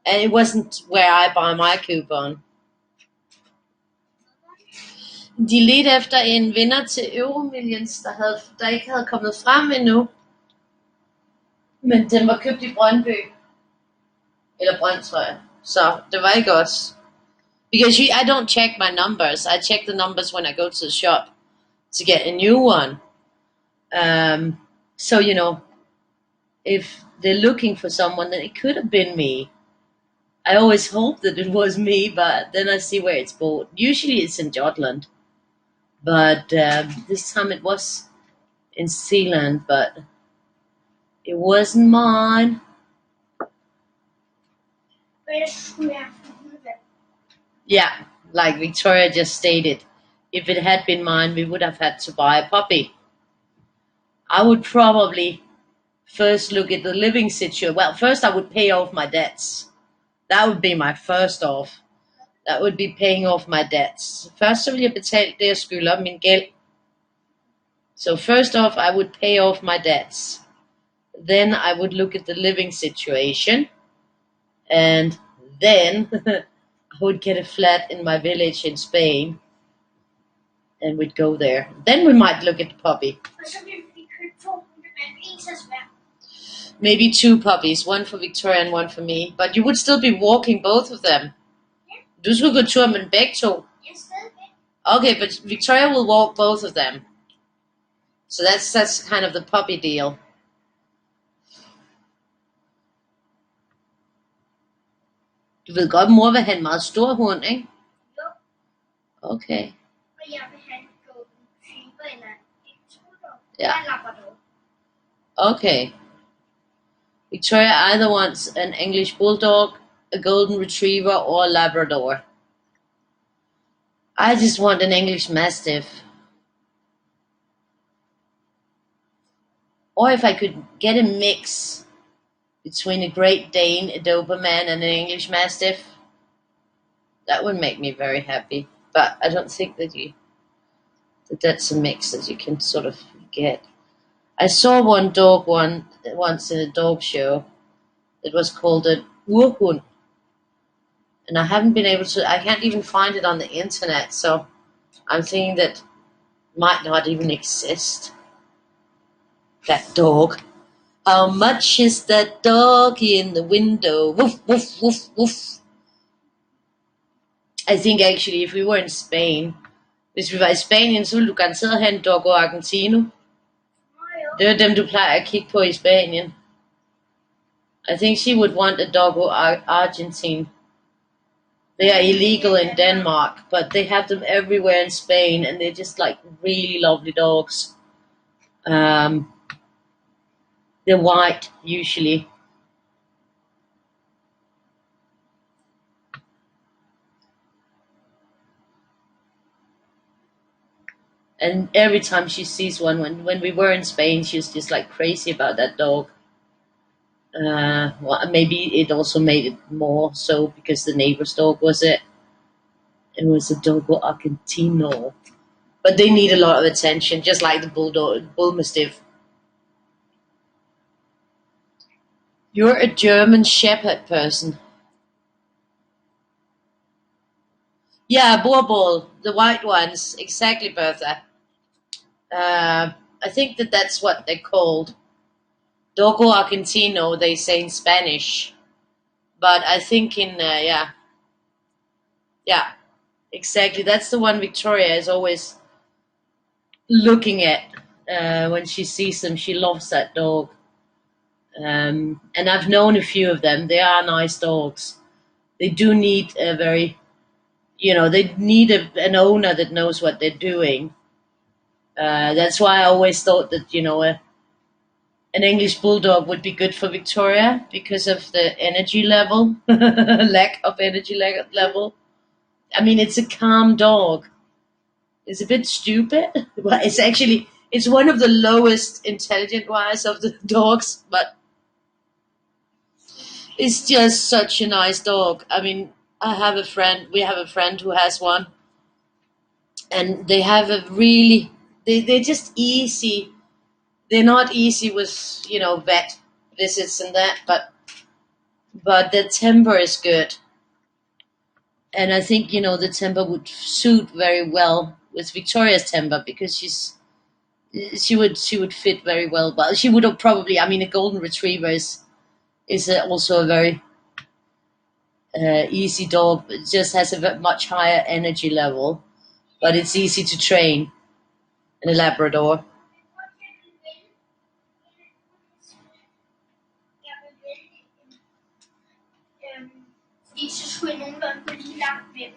And it wasn't where I buy my coupon. De ledte efter en vinder til Euro Millions, der ikke havde kommet frem endnu. Men den var købt i Brøndby. Eller Brøndshøj. Så det var ikke os. Because I don't check my numbers. I check the numbers when I go to the shop to get a new one. So, if they're looking for someone, then it could have been me. I always hope that it was me, but then I see where it's bought. Usually it's in Jutland, but this time it was in Zealand, but it wasn't mine. Yeah, like Victoria just stated, if it had been mine, we would have had to buy a puppy. I would probably first look at the living situation. Well, first I would pay off my debts. That would be my first off. That would be paying off my debts. Først så vil jeg betale det, jeg skylder, min gæld. So first off, I would pay off my debts. Then I would look at the living situation. And then I would get a flat in my village in Spain. And we'd go there. Then we might look at the puppy. Maybe 2 puppies, one for Victoria and one for me. But you would still be walking both of them. Du skulle gå tur med dem begge to. Okay, but Victoria will walk both of them. So that's kind of the puppy deal. Du ved godt, mor vil have en meget stor hund, ikke? Jo. Okay. Og jeg vil have en golden retriever eller en bulldog. Ja. En labrador. Okay. Victoria either wants an English bulldog, a golden retriever, or a Labrador. I just want an English Mastiff. Or if I could get a mix between a Great Dane, a Doberman, and an English Mastiff, that would make me very happy. But I don't think that that's a mix that you can sort of get. I saw one dog once in a dog show. It was called a urhund. And I can't even find it on the internet, so I'm thinking that it might not even exist. That dog. How much is that dog in the window? Woof, woof, woof, woof. I think actually if we were in Spain, hvis vi var i Spanien, så ville du garanteret have en Doggo Argentino. Det er dem, du plejer at kigge på i Spanien. I think she would want a Doggo Argentine. They are illegal in Denmark, but they have them everywhere in Spain, and they're just like really lovely dogs. They're white, usually. And every time she sees one, when we were in Spain, she was just like crazy about that dog. Well, maybe it also made it more so because the neighbor's dog was it. It was a Doggo Argentino. But they need a lot of attention, just like the bull mastiff. You're a German Shepherd person. Yeah, Boerboel, the white ones. Exactly, Bertha. I think that's what they're called. Doggo Argentino, they say in Spanish. But I think yeah, exactly. That's the one Victoria is always looking at when she sees them. She loves that dog. And I've known a few of them. They are nice dogs. They do need they need an owner that knows what they're doing. That's why I always thought that, an English bulldog would be good for Victoria because of the energy level, lack of energy level. I mean, it's a calm dog. It's a bit stupid, but it's one of the lowest intelligent wise of the dogs, but it's just such a nice dog. I mean, we have a friend who has one, and they have they're just easy. They're not easy with, vet visits and that, but their temper is good. And I think, the temper would suit very well with Victoria's temper because she's She would fit very well, but she would have probably. I mean, a golden retriever is also a very easy dog. It just has a much higher energy level, but it's easy to train. And a Labrador. Fordi så skulle jeg nogle gange gå lige langt med dem.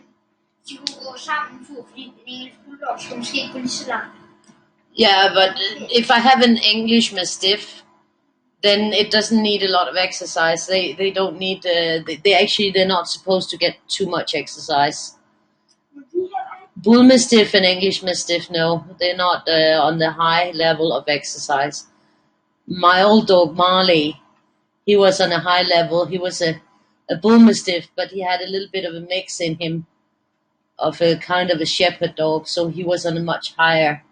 De kunne gå sammen to, fordi den engelske bulldog skulle måske ikke gå lige så langt. Yeah, but if I have an English Mastiff, then it doesn't need a lot of exercise. They don't need they're not supposed to get too much exercise. Bull Mastiff and English Mastiff, no, they're not on the high level of exercise. My old dog Marley, he was on a high level. He was a Bull Mastiff, but he had a little bit of a mix in him of a kind of a shepherd dog, so he was on a much higher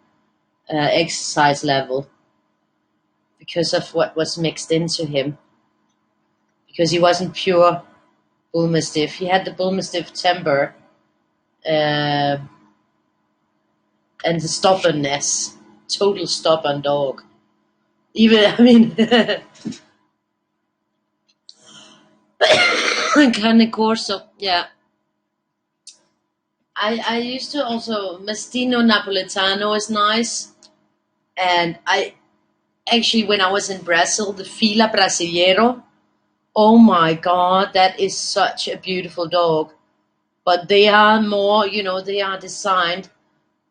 exercise level because of what was mixed into him. Because he wasn't pure Bull Mastiff. He had the Bull Mastiff temper and the stubbornness. Total stubborn dog. Even, I mean, Cane Corso, yeah. I used to also, Mastino Napoletano is nice. And I actually, when I was in Brazil, the Fila Brasileiro, oh my God, that is such a beautiful dog. But they are more, they are designed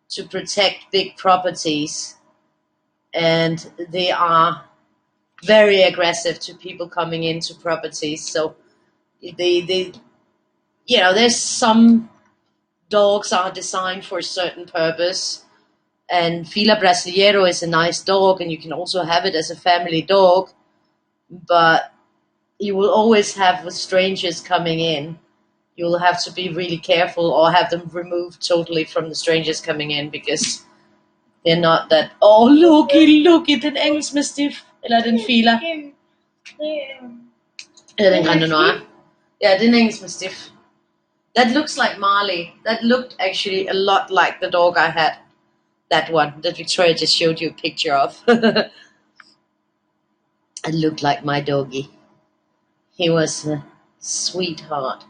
to protect big properties. And they are very aggressive to people coming into properties. So there's some dogs are designed for a certain purpose. And Fila Brasileiro is a nice dog, and you can also have it as a family dog. But you will always have with strangers coming in. You'll have to be really careful or have them removed totally from the strangers coming in because they're not that. Oh, looky, den engelsk mastiff. Eller den Fila. Eller den Grand Noir. Yeah, den engelsk mastiff. That looks like Marley. That looked actually a lot like the dog I had. That one that Victoria just showed you a picture of. It looked like my doggy. He was a sweetheart.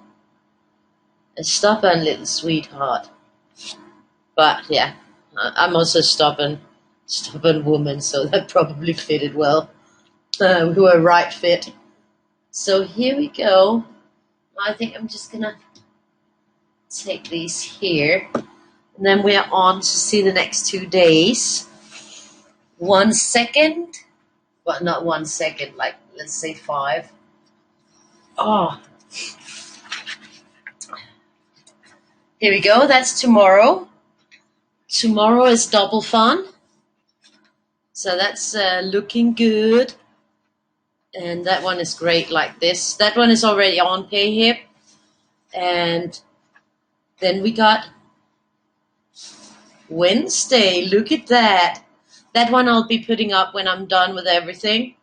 A stubborn little sweetheart. But yeah, I'm also a stubborn woman, so that probably fitted well. We were right fit. So here we go. I think I'm just gonna take these here. And then we're on to see the next 2 days. 1 second. Well, not 1 second, like let's say 5. Oh. Here we go. That's tomorrow. Tomorrow is double fun. So that's looking good. And that one is great like this. That one is already on pay hip. And then we got Wednesday. Look at that. That one I'll be putting up when I'm done with everything.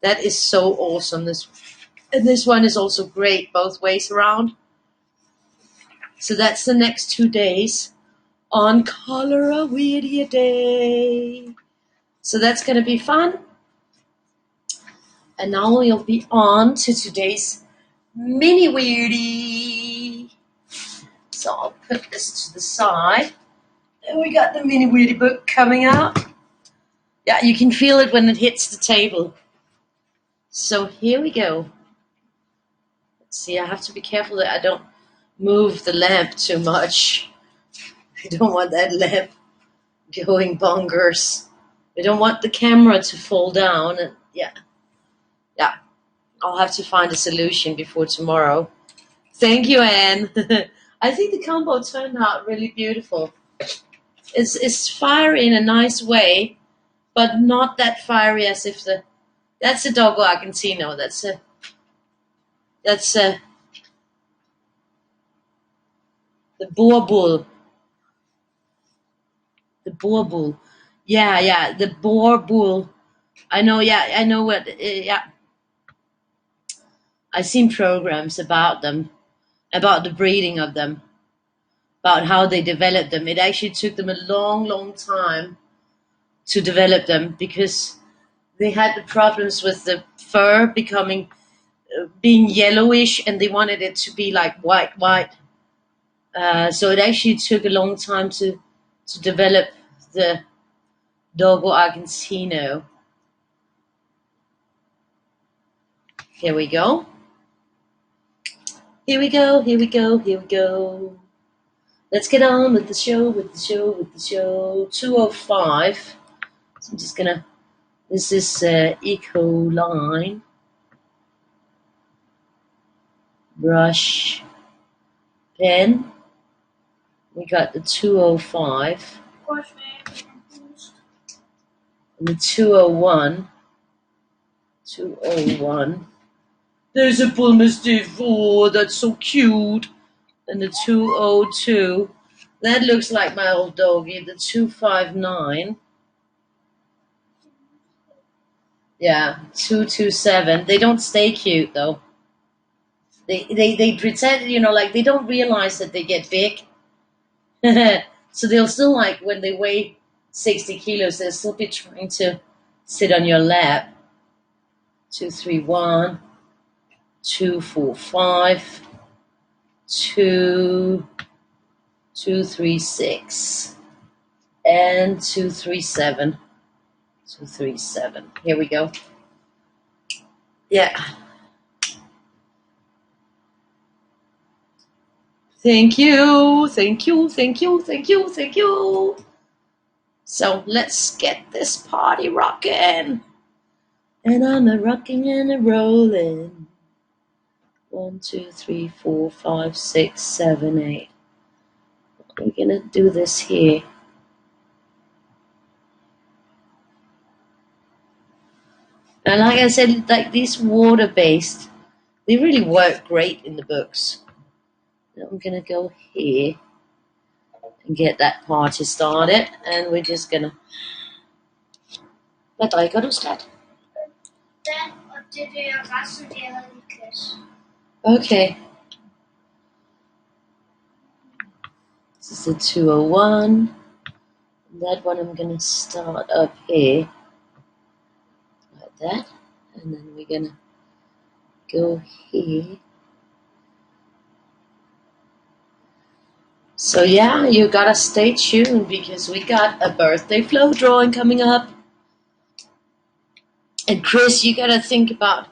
That is so awesome. This one is also great both ways around. So that's the next 2 days on Cholera Weirdie Day. So that's going to be fun. And now we'll be on to today's mini Weirdie. So I'll put this to the side. And we got the mini Weirdie book coming out. Yeah, you can feel it when it hits the table. So here we go. Let's see, I have to be careful that I don't move the lamp too much. I don't want that lamp going bonkers. I don't want the camera to fall down. And yeah, I'll have to find a solution before tomorrow. Thank you, Anne. I think the combo turned out really beautiful. It's fiery in a nice way, but not that fiery as if that's a Dogo Argentino. That's the Boer Bull. The Boer Bull. Yeah, the Boer Bull. I know what, yeah. I've seen programs about them, about the breeding of them, about how they developed them. It actually took them a long, long time to develop them because they had the problems with the fur becoming being yellowish, and they wanted it to be like white. So it actually took a long time to develop the Dogo Argentino. Here we go. Here we go. Here we go. Here we go. Let's get on with the show. With the show. With the show. 205. So I'm just gonna. This is Eco Line brush pen. We got the 205 and the 201. 201. There's a bull mastiff. Oh, that's so cute. And the 202. That looks like my old doggy. The 259. Yeah, 227. They don't stay cute though. They pretend, like they don't realize that they get big. So they'll still, like, when they weigh 60 kilos, they'll still be trying to sit on your lap. 231, 245, 236, and 237. 237. Here we go. Yeah. Thank you. Thank you. Thank you. Thank you. Thank you. So let's get this party rocking. And I'm a rocking and a rolling. 1, 2, 3, 4, 5, 6, 7, 8. We're gonna do this here. And like I said, like these water-based, they really work great in the books. Now I'm gonna go here and get that party started, and we're just gonna. Hvad drikker du, skat? Den og det der resten, det jeg havde i glas. Okay. This is the 201. That one I'm gonna start up here. Like that. And then we're gonna go here. So yeah, you gotta stay tuned because we got a birthday flow drawing coming up. And Chris, you gotta think about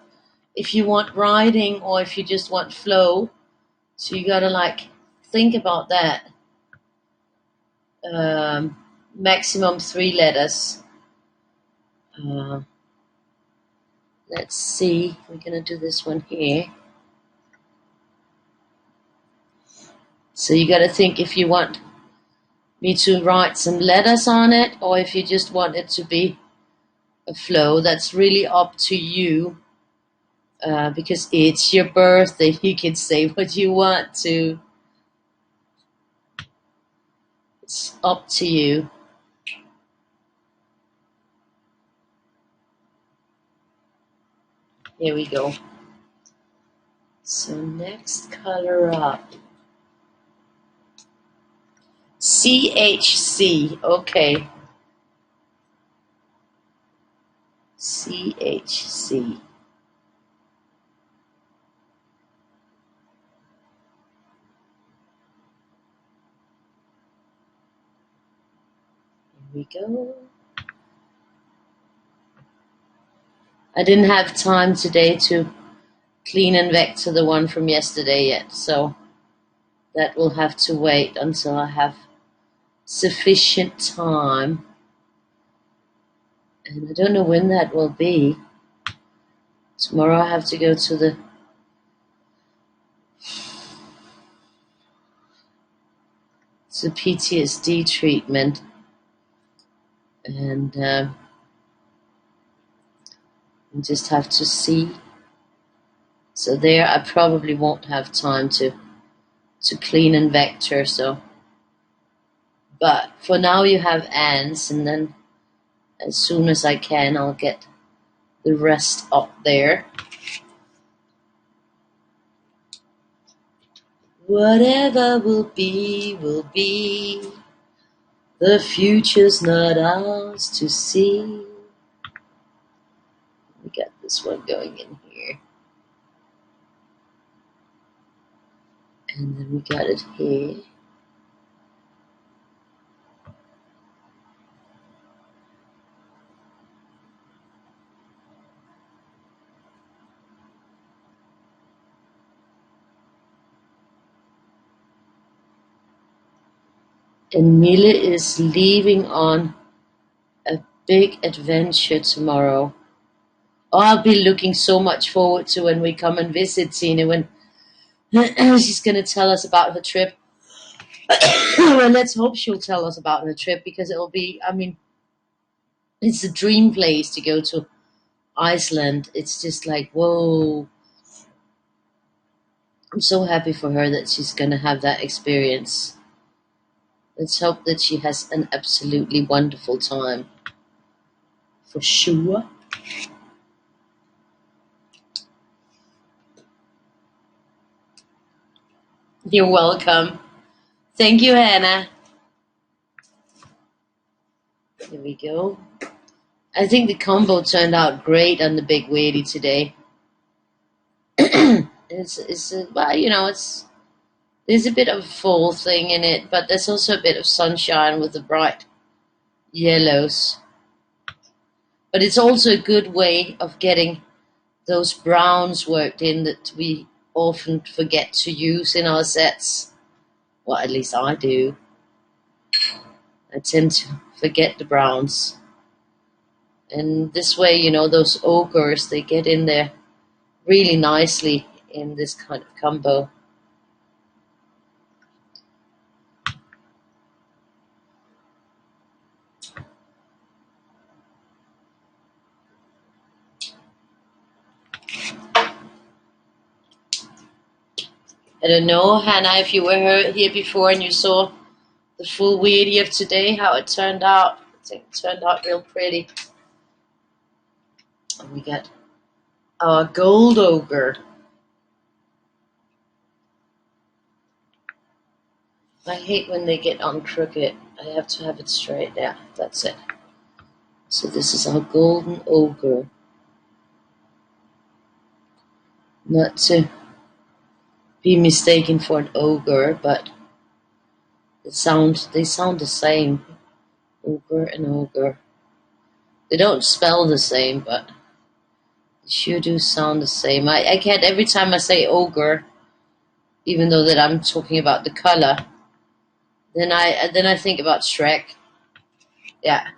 if you want writing or if you just want flow. So you gotta think about that. Maximum 3 letters. Let's see. We're gonna do this one here. So you gotta think if you want me to write some letters on it or if you just want it to be a flow. That's really up to you. Because it's your birthday, you can say what you want to. It's up to you. Here we go. So next color up. CHC. Okay. CHC. Here we go. I didn't have time today to clean and vector the one from yesterday yet, so that will have to wait until I have sufficient time. And I don't know when that will be. Tomorrow I have to go to the PTSD treatment, and just have to see. So there I probably won't have time to clean and vector, so. But for now you have ants, and then as soon as I can I'll get the rest up there. Whatever will be, will be. The future's not ours to see. We got this one going in here. And then we got it here. And Mille is leaving on a big adventure tomorrow. Oh, I'll be looking so much forward to when we come and visit Tina, when she's going to tell us about her trip. Well, let's hope she'll tell us about her trip, because it'll be, I mean, it's a dream place to go to Iceland. It's just like, whoa. I'm so happy for her that she's going to have that experience. Let's hope that she has an absolutely wonderful time. For sure. You're welcome. Thank you, Hannah. Here we go. I think the combo turned out great on the big Weirdie today. Well, you know, there's a bit of a fall thing in it, but there's also a bit of sunshine with the bright yellows. But it's also a good way of getting those browns worked in that we often forget to use in our sets. Well, at least I do. I tend to forget the browns. And this way, you know, those ochres, they get in there really nicely in this kind of combo. I don't know, Hannah, if you were here before and you saw the full Weirdie of today, how it turned out. I think it turned out real pretty. And we got our gold ogre. I hate when they get on crooked. I have to have it straight. Yeah, that's it. So this is our golden ogre. Not to be mistaken for an ogre, but they sound the same. Ogre and ogre. They don't spell the same, but they sure do sound the same. I can't, every time I say ogre, even though that I'm talking about the color, then I think about Shrek. Yeah,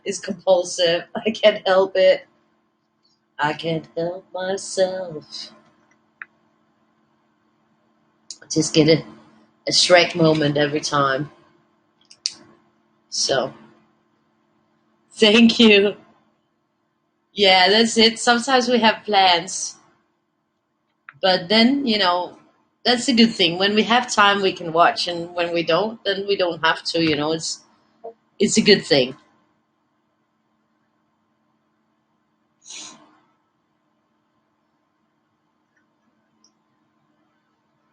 it's compulsive. I can't help it. I can't help myself. I just get a Shrek moment every time. So, thank you. Yeah, that's it. Sometimes we have plans, but then, you know, that's a good thing. When we have time, we can watch, and when we don't, then we don't have to. You know, it's a good thing.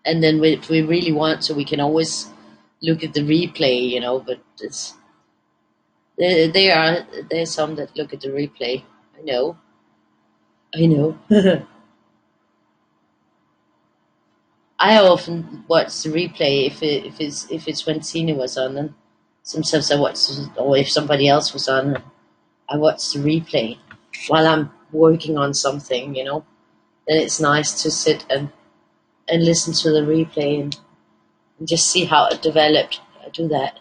And then if we really want to, we can always look at the replay. You know, but there's some that look at the replay. I know. I know. I often watch the replay if it's when Tina was on, and sometimes I watch, or if somebody else was on, I watch the replay while I'm working on something. You know, then it's nice to sit and listen to the replay and just see how it developed. I do that.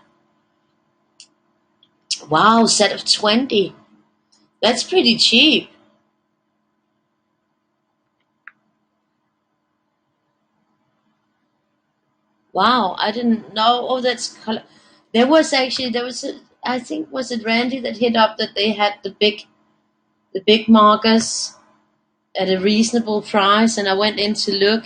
Wow, set of 20. That's pretty cheap. Wow, I didn't know. Oh, that's color. There was I think, was it Randy that hit up that they had the big markers at a reasonable price, and I went in to look,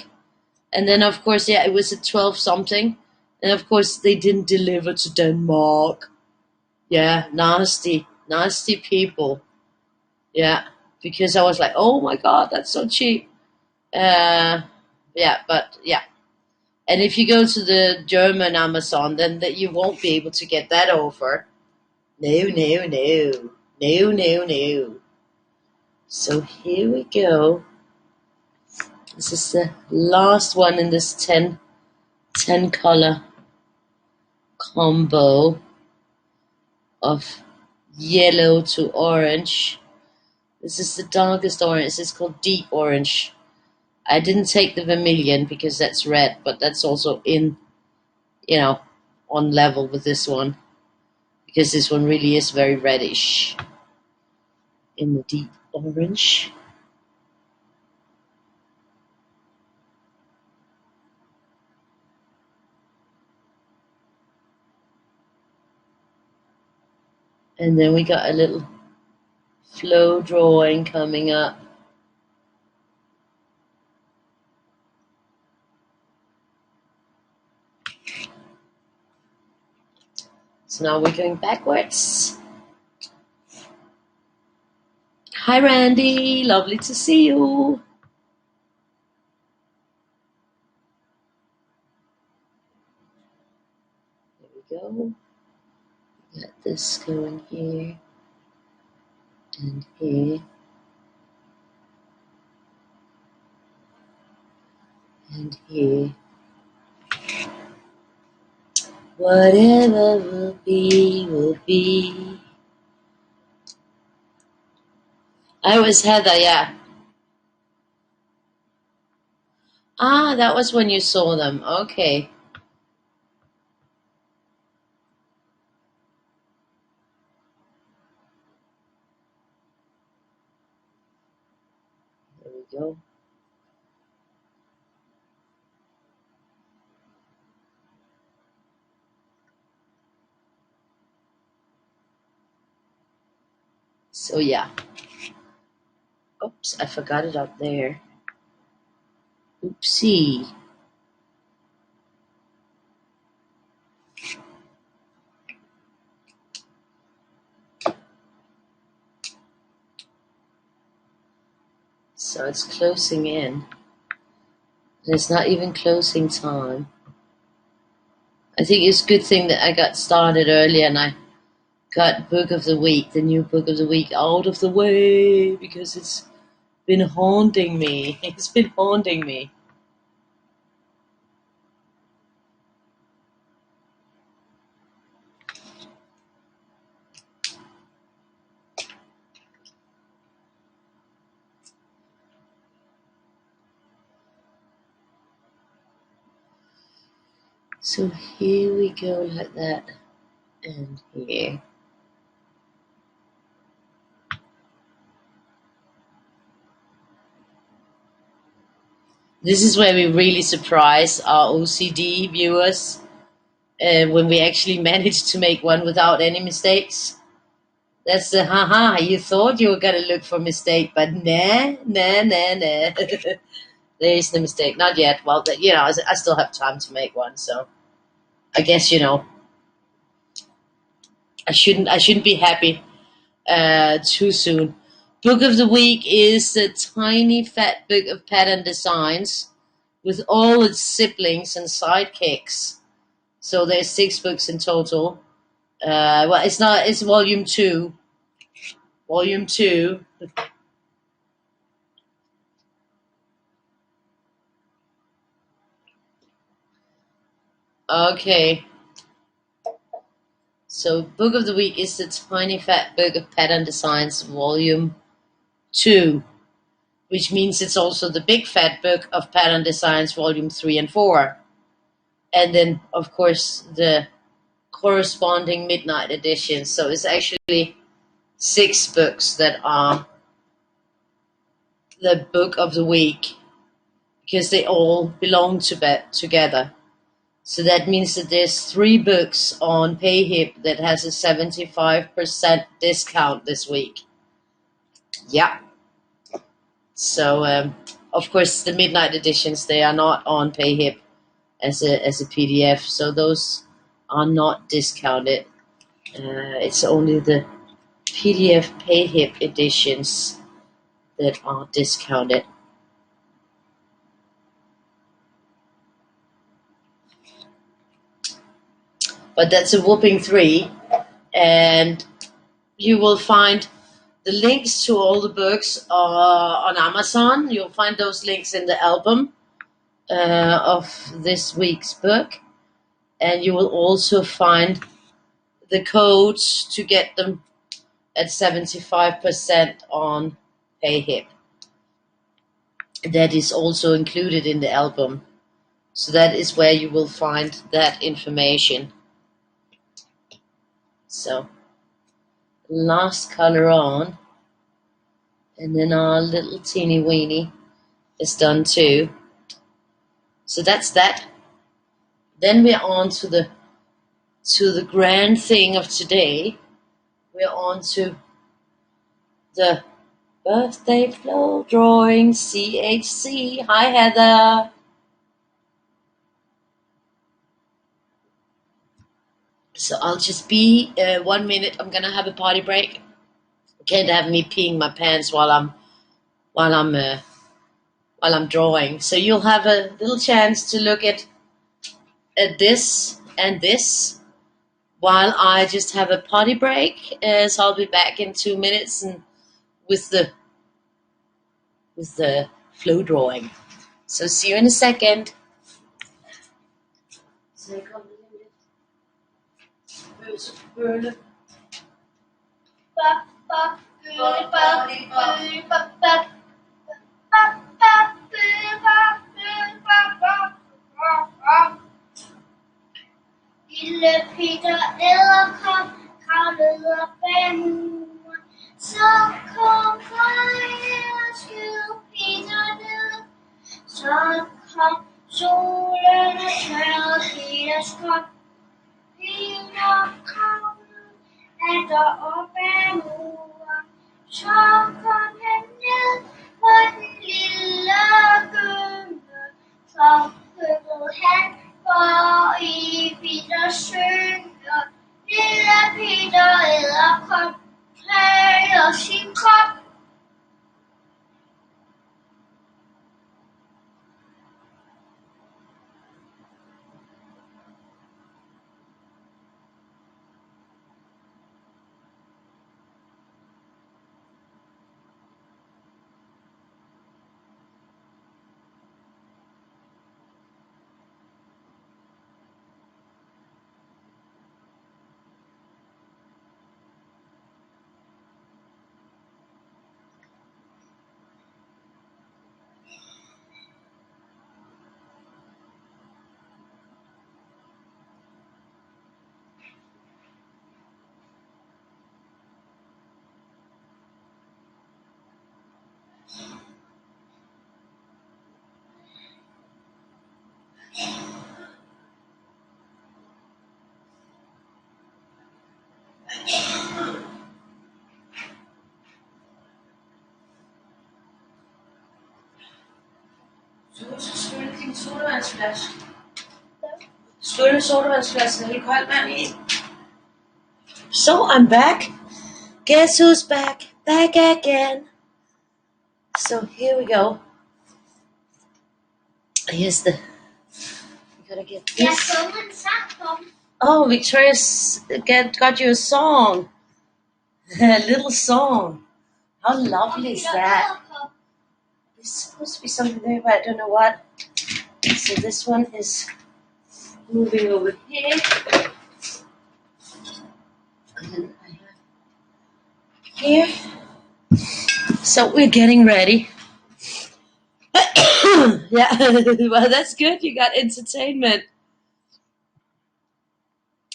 and then of course, yeah, it was at 12 something, and of course they didn't deliver to Denmark. Yeah, nasty people. Yeah, because I was like, oh my god, that's so cheap. Uh, yeah, but yeah. And if you go to the German Amazon, then that you won't be able to get that offer. No, no, no. No, no, no. So here we go. This is the last one in this 10 color combo of yellow to orange. This is the darkest orange. This is called deep orange. I didn't take the vermilion because that's red, but that's also in, on level with this one, because this one really is very reddish in the deep orange. And then we got a little flow drawing coming up. So now we're going backwards. Hi Randy, lovely to see you. There we go. Got this going here and here and here. Whatever will be, will be. I was Heather, yeah. Ah, that was when you saw them. Okay. There we go. So yeah. Oops, I forgot it up there. Oopsie. So it's closing in. And it's not even closing time. I think it's a good thing that I got started early and I got book of the week, the new book of the week, out of the way, because it's been haunting me. It's been haunting me. So here we go, like that, and here. This is where we really surprise our OCD viewers when we actually manage to make one without any mistakes. That's the haha. You thought you were gonna look for mistake, but nah. There is no mistake, not yet. Well, I still have time to make one, so I guess I shouldn't be happy too soon. Book of the week is the tiny fat book of pattern designs with all its siblings and sidekicks. So there's 6 books in total. Well, it's not. It's volume 2. Volume 2. Okay. So book of the week is the tiny fat book of pattern designs, volume 2, which means it's also the big fat book of pattern designs, volume 3 and 4. And then, of course, the corresponding midnight edition. So it's actually 6 books that are the book of the week because they all belong together. So that means that there's 3 books on PayHip that has a 75% discount this week. Yeah. So, of course, the midnight editions, they are not on PayHip as a PDF. So those are not discounted. It's only the PDF PayHip editions that are discounted. but that's a whooping 3. And you will find the links to all the books on Amazon. You'll find those links in the album of this week's book. And you will also find the codes to get them at 75% on PayHip. That is also included in the album. So that is where you will find that information. So, last color on. And then our little teeny weeny is done too. So that's that. Then we're on to the grand thing of today. We're on to the birthday flow drawing CHC. Hi Heather. So I'll just be 1 minute. I'm gonna have a potty break. Can't have me peeing my pants while I'm drawing. So you'll have a little chance to look at this and this while I just have a potty break. So I'll be back in 2 minutes and with the flow drawing. So see you in a second. Lille Peter Edderkop kravlede op bag muren. Så kom Freja, skød Peter ned. Så kom solen og tørrede Peters krop. Peter kravlede atter op bag muren. Så kom han ned på den lille gynge. Så hyggede han for i Peters synger. Lille Peter Edderkop klæder sin krop. So I'm back. Guess who's back? Back again. So here we go. Here's the. You gotta get this. Oh, Victoria's got you a song. A little song. How lovely is that? There's supposed to be something there, but I don't know what. So this one is moving over here. And then I have here. So we're getting ready. Yeah, well, that's good. You got entertainment.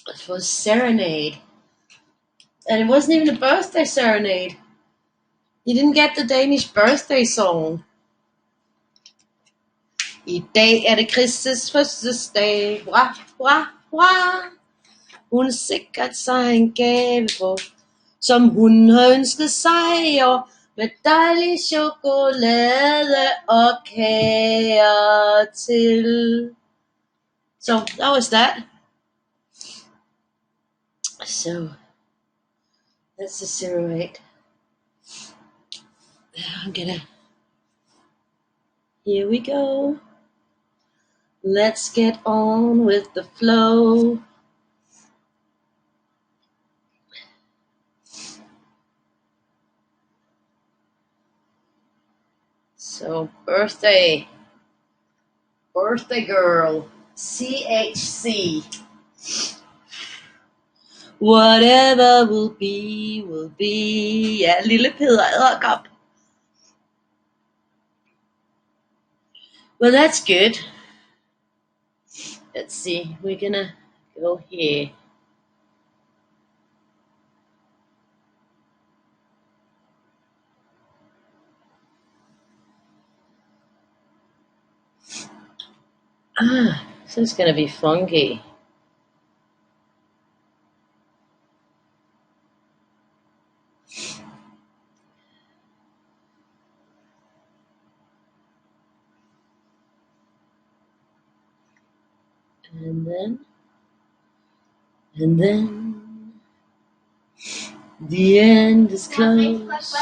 It was serenade. And it wasn't even a birthday serenade. You didn't get the Danish birthday song. I dag det Kristus fødselsdag. Wah, wah, wah. Hun sikkert sig en gave på, som hun har ønsket sig, og med dejlig chokolade og kager til. So that was that. So that's the 08. I'm gonna. Here we go. Let's get on with the flow. So birthday girl, CHC. Whatever will be, will be. Ja, lille Peder Edderkop. Well, that's good. Let's see. We're gonna go here. So it's gonna be funky. And then the end is close.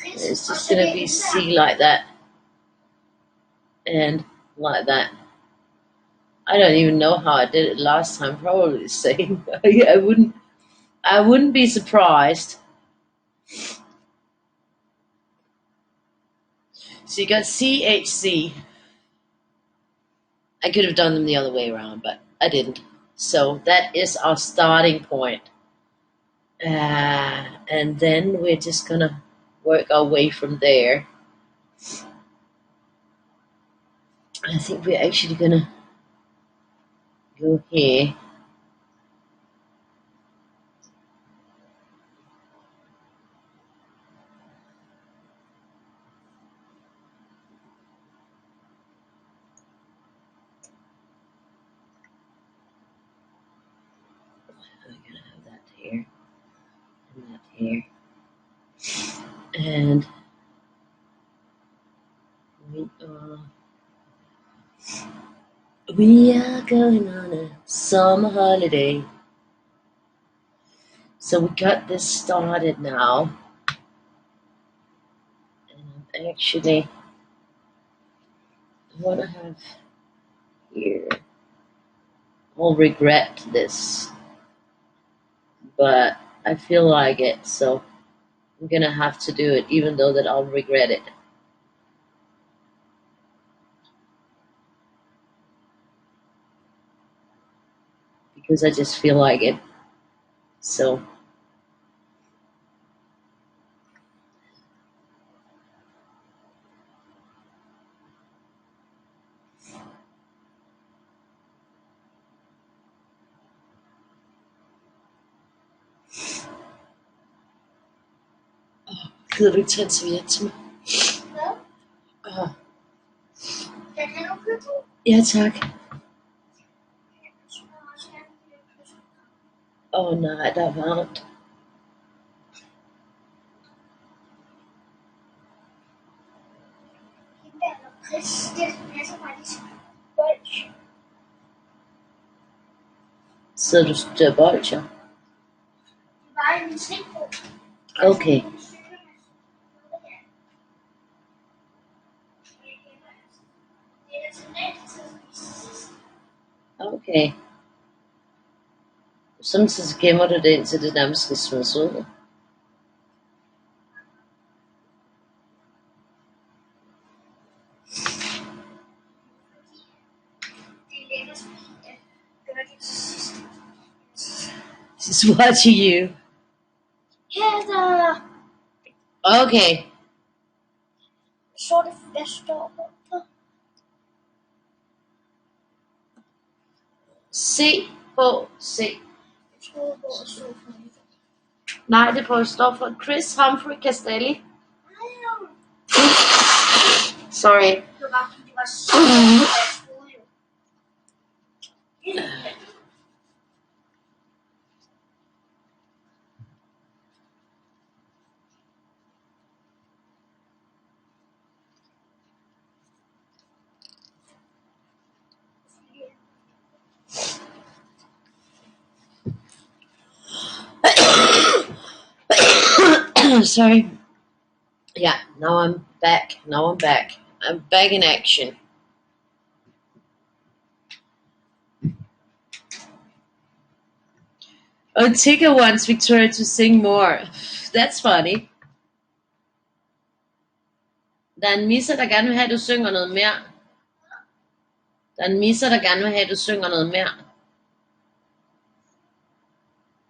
It's just gonna be C like that. And like that. I don't even know how I did it last time. Probably the same. I wouldn't be surprised. So you got CHC. I could have done them the other way around, but I didn't. So that is our starting point. And then we're just gonna work our way from there. I think we're actually gonna go here. I'm gonna have that here and that here. And we are going on a summer holiday. So we got this started now. And actually, I want to have here. I'll regret this, but I feel like it, so I'm gonna have to do it, even though that I'll regret it. Because I just feel like it. So gider du ikke tage en serviet til mig? Hvad? Den her du køber? Ja, tak. Nej, der er varmt. Så du studerer bolcher? Okay. Okay. Samtidig gemmer du det indtil det nærmest skal smides ud. She's watching you. Heather! Okay. Så det hvad står der? CHC. Jeg troede, hvor der stod for det. Nej, det står for Chris Humphrey Castelli. Sorry. Det var fordi det var så jeg troede jo. Sorry. Yeah, now I'm back. I'm back in action. Oh, Tigger wants Victoria to sing more. That's funny. Der er en misser, der gerne vil have, at du synger noget mere. Der er en misser, der gerne vil have, at du synger noget mere.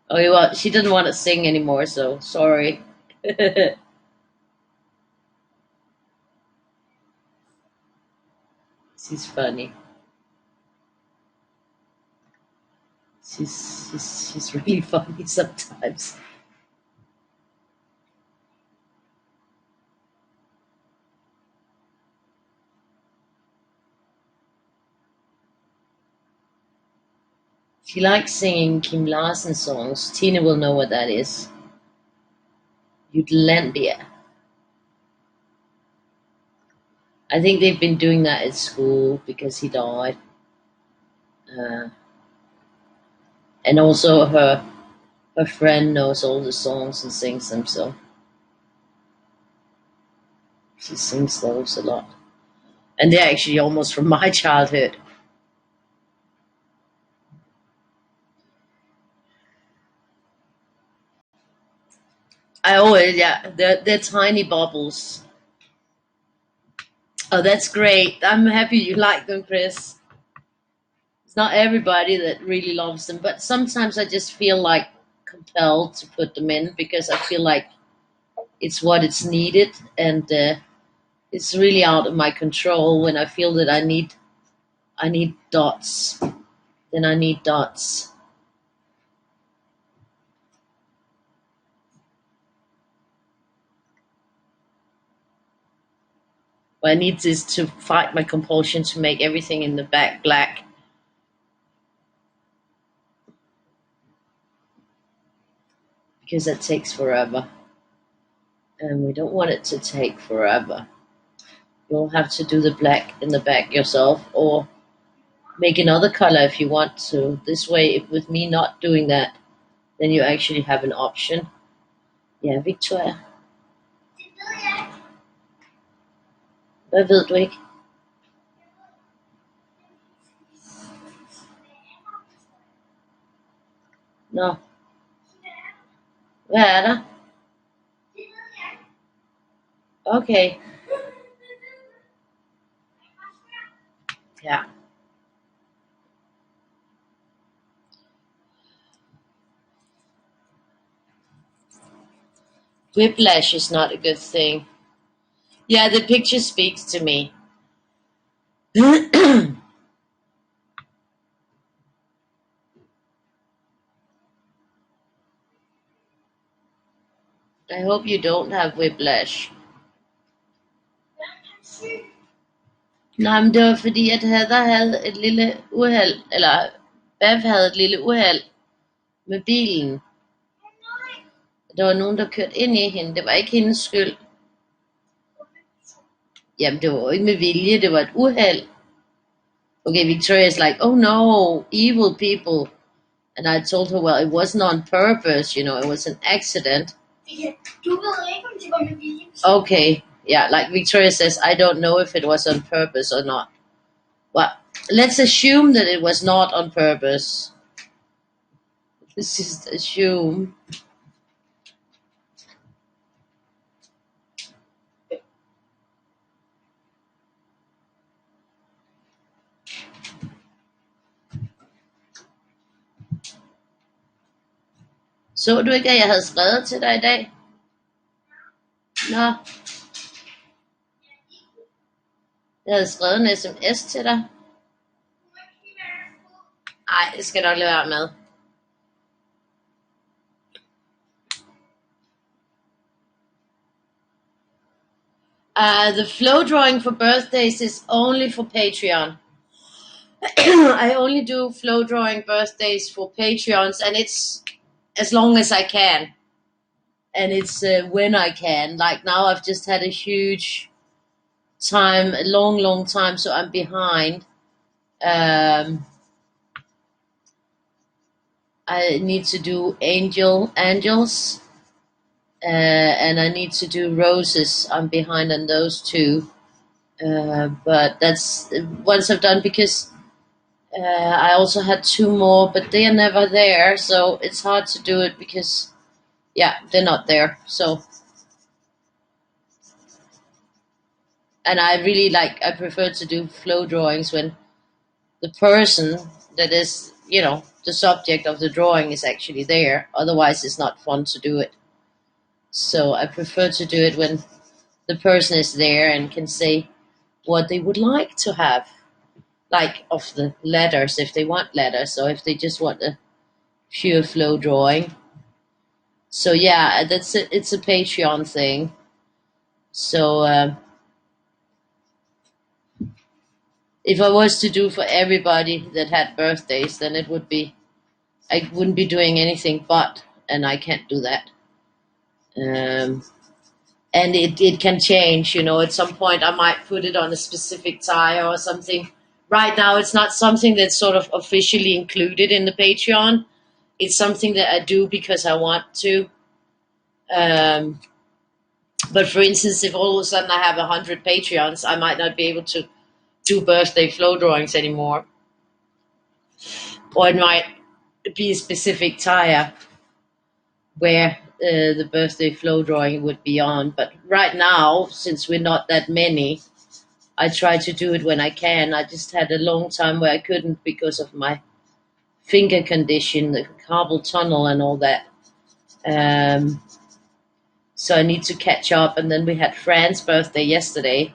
Okay, well, she didn't want to sing anymore, so sorry. She's funny. She's really funny sometimes. She likes singing Kim Larsen songs. Tina will know what that is. Jutlandia. I think they've been doing that at school because he died. And also her friend knows all the songs and sings them, so she sings those a lot. And they're actually almost from my childhood. They're tiny bubbles. Oh, that's great. I'm happy you like them, Chris. It's not everybody that really loves them, but sometimes I just feel like compelled to put them in because I feel like it's what it's needed, and it's really out of my control when I feel that I need dots. Then I need dots. What I need is to fight my compulsion to make everything in the back black. Because that takes forever. And we don't want it to take forever. You'll have to do the black in the back yourself, or make another color if you want to. This way, with me not doing that, then you actually have an option. Ja, Victoria. Hvad ved du ikke? Nå. Hvad er der? Okay. Ja. Whiplash is not a good thing. Yeah, the picture speaks to me. I hope you don't have whiplash. Nej, men det var fordi, at Heather havde et lille uheld, eller Bev havde et lille uheld med bilen. Der var nogen, der kørte ind i hende. Det var ikke hendes skyld. Jamen, det var jo ikke med vilje, det var et uheld. Okay, Victoria's like, oh no, evil people. And I told her, well, it wasn't on purpose, it was an accident. Okay, yeah, like Victoria says, I don't know if it was on purpose or not. Well, let's assume that it was not on purpose. Let's just assume. Så du ikke, at jeg havde skrevet til dig i dag? Nå. Jeg havde skrevet en sms til dig. Nej, det skal nok lade være med. The flow drawing for birthdays is only for Patreon. I only do flow drawing birthdays for Patreons, and it's as long as I can. And it's when I can. Like now I've just had a huge time, a long time, so I'm behind. I need to do angels, and I need to do roses. I'm behind on those two. But that's once I've done, because I also had two more, but they are never there, so it's hard to do it because, yeah, they're not there. So And I really I prefer to do flow drawings when the person that is, the subject of the drawing is actually there. Otherwise, it's not fun to do it. So I prefer to do it when the person is there and can say what they would like to have, like of the letters, if they want letters, or if they just want a pure flow drawing. So yeah, it's a Patreon thing. So if I was to do for everybody that had birthdays, then I wouldn't be doing anything but, and I can't do that. And it can change, at some point I might put it on a specific tie or something. Right now, it's not something that's sort of officially included in the Patreon. It's something that I do because I want to. Um, but for instance, if all of a sudden I have 100 Patreons, I might not be able to do birthday flow drawings anymore. Or it might be a specific tire where the birthday flow drawing would be on. But right now, since we're not that many, I try to do it when I can. I just had a long time where I couldn't because of my finger condition, the carpal tunnel and all that. So I need to catch up. And then we had Fran's birthday yesterday,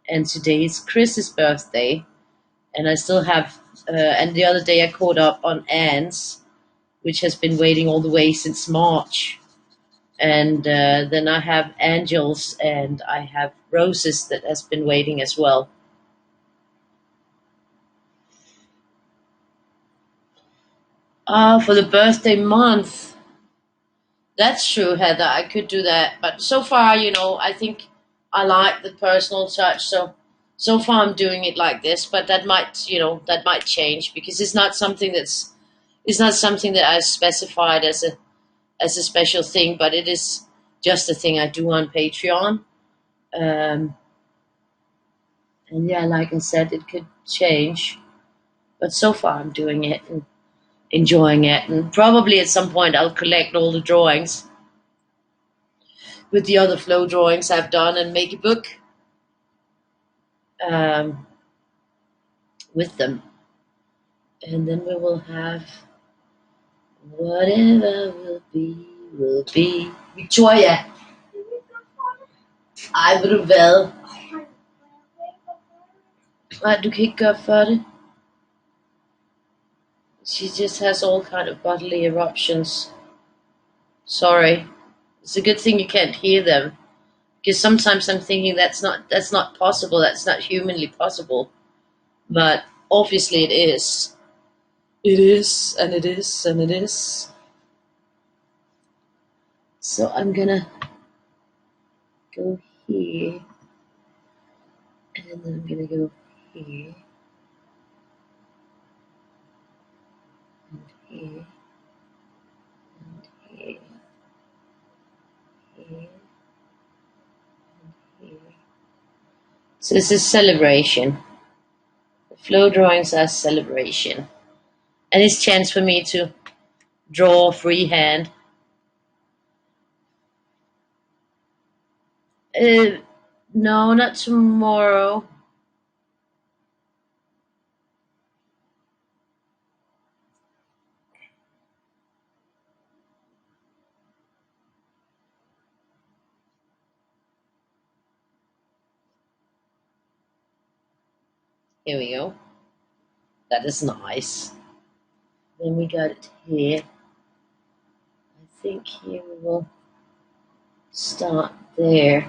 and today is Chris's birthday. And I still have, and the other day I caught up on Anne's, which has been waiting all the way since March. And then I have Angels and I have Roses that has been waiting as well. For the birthday month, that's true, Heather. I could do that, but so far, I think I like the personal touch. So far, I'm doing it like this, but that might change because it's not something that I specified as a special thing, but it is just a thing I do on Patreon. Um, and yeah, like I said, it could change, but so far I'm doing it and enjoying it. And probably at some point I'll collect all the drawings with the other flow drawings I've done and make a book um, with them. And then we will have whatever will be. Victoria, I vil hvad? Nej, du kan ikke gøre for det. She just has all kind of bodily eruptions. Sorry. It's a good thing you can't hear them. Because sometimes I'm thinking that's not possible, that's not humanly possible. But obviously it is. It is, and it is, and it is. So I'm gonna go here, and then I'm gonna go here, and here, and here, here, and here. So this is celebration. The flow drawings are celebration. And it's a chance for me to draw freehand. No, not tomorrow. Here we go. That is nice. Then we got it here. I think here we will start there.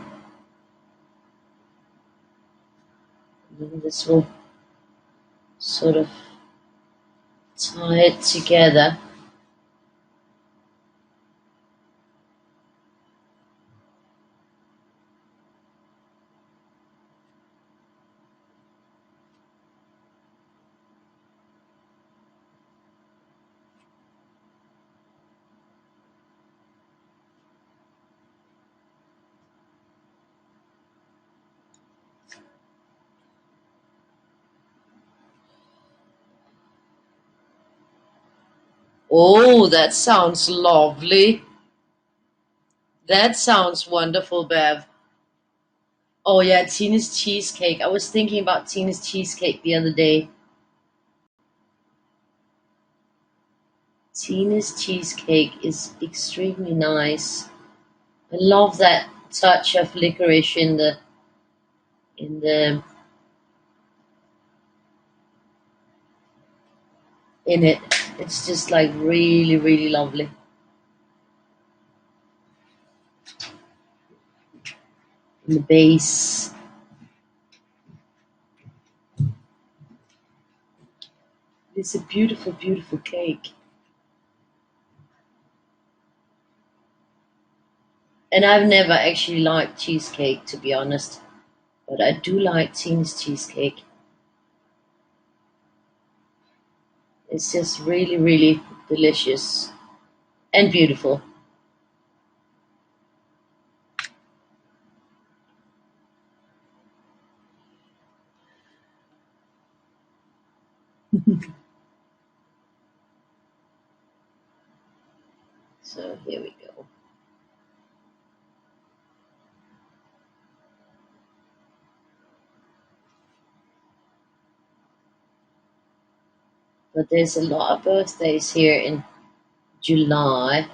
And then this will sort of tie it together. Oh, that sounds lovely. That sounds wonderful, Bev. Oh yeah, Tina's cheesecake. I was thinking about Tina's cheesecake the other day. Tina's cheesecake is extremely nice. I love that touch of licorice in the in it. It's just like really, really lovely. In the base. It's a beautiful, beautiful cake. And I've never actually liked cheesecake, to be honest. But I do like Tina's cheesecake. It's just really, really delicious and beautiful. So here we go. But there's a lot of birthdays here in July.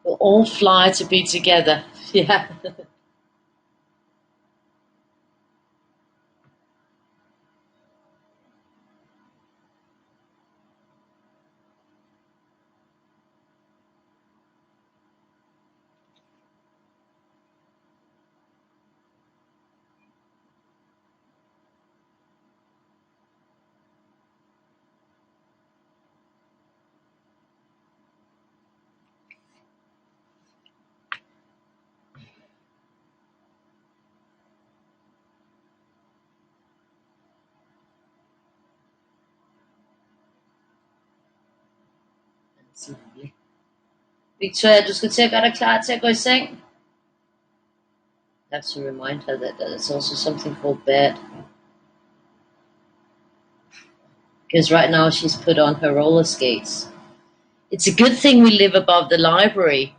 We'll all fly to be together. Yeah. That's lovely. Victoria, du skal til at gøre dig klar til at gå i seng. I have to remind her that there's also something called bed. Because right now she's put on her roller skates. It's a good thing we live above the library.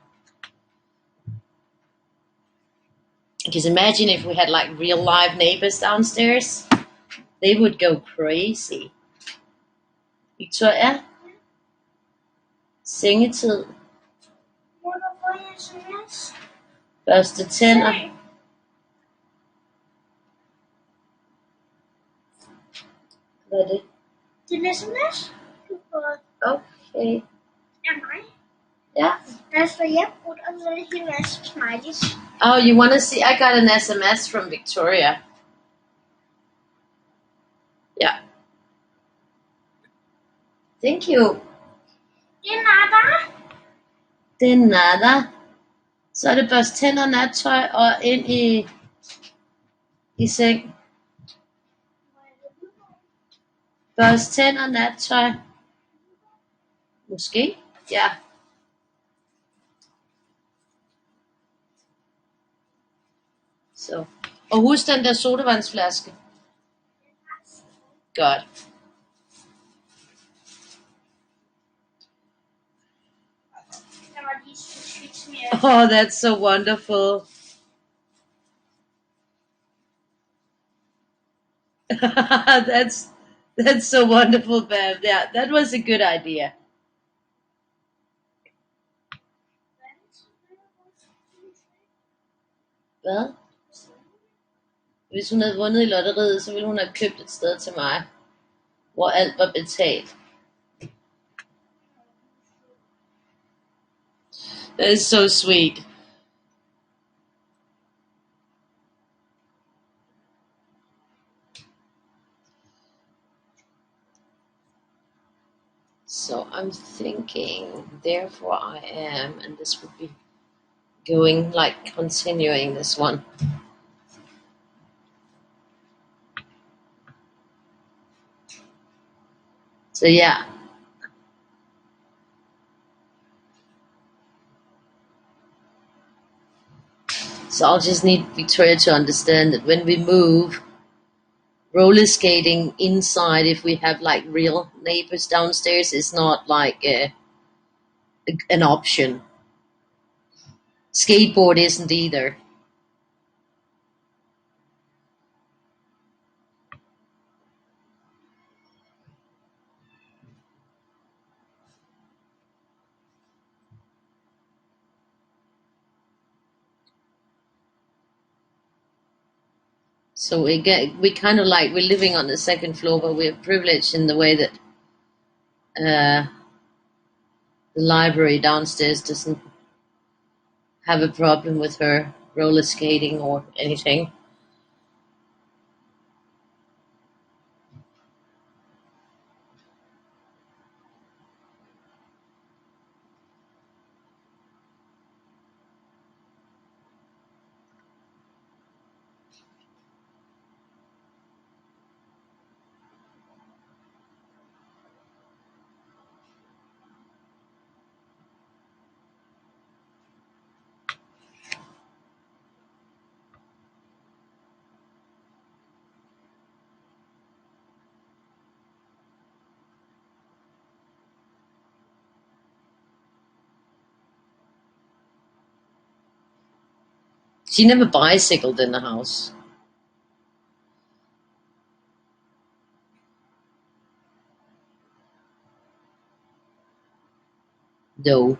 Because imagine if we had like real live neighbors downstairs. They would go crazy. Victoria, sengetid. Må du få en sms? Børste tænder. Hvad er det? Det er en sms, du får Okay. af mig. Yeah. Der står hjemmebrud, og så er det en masse smileys. Oh, you want to see? I got an SMS from Victoria. Yeah. Thank you. Det er nada. Det er nada. Så er det børste tænder, nattøj og ind i seng. Børste tænder, nattøj. Måske. Ja. Så. Og husk den der sodavandsflaske. Godt. Der var lige switch med. Oh, that's so wonderful. that's so wonderful, Bev. Yeah, that was a good idea. Hvad? Hvis hun havde vundet i lotteriet, så ville hun have købt et sted til mig, hvor alt var betalt. That is so sweet. So I'm thinking, therefore I am, and this would be going like continuing this one. So yeah. So I'll just need Victoria to understand that when we move, roller skating inside, if we have like real neighbors downstairs, is not like an option. Skateboard isn't either. So we kind of like, we're living on the second floor, but we're privileged in the way that the library downstairs doesn't have a problem with her roller skating or anything. She never bicycled in the house. Though.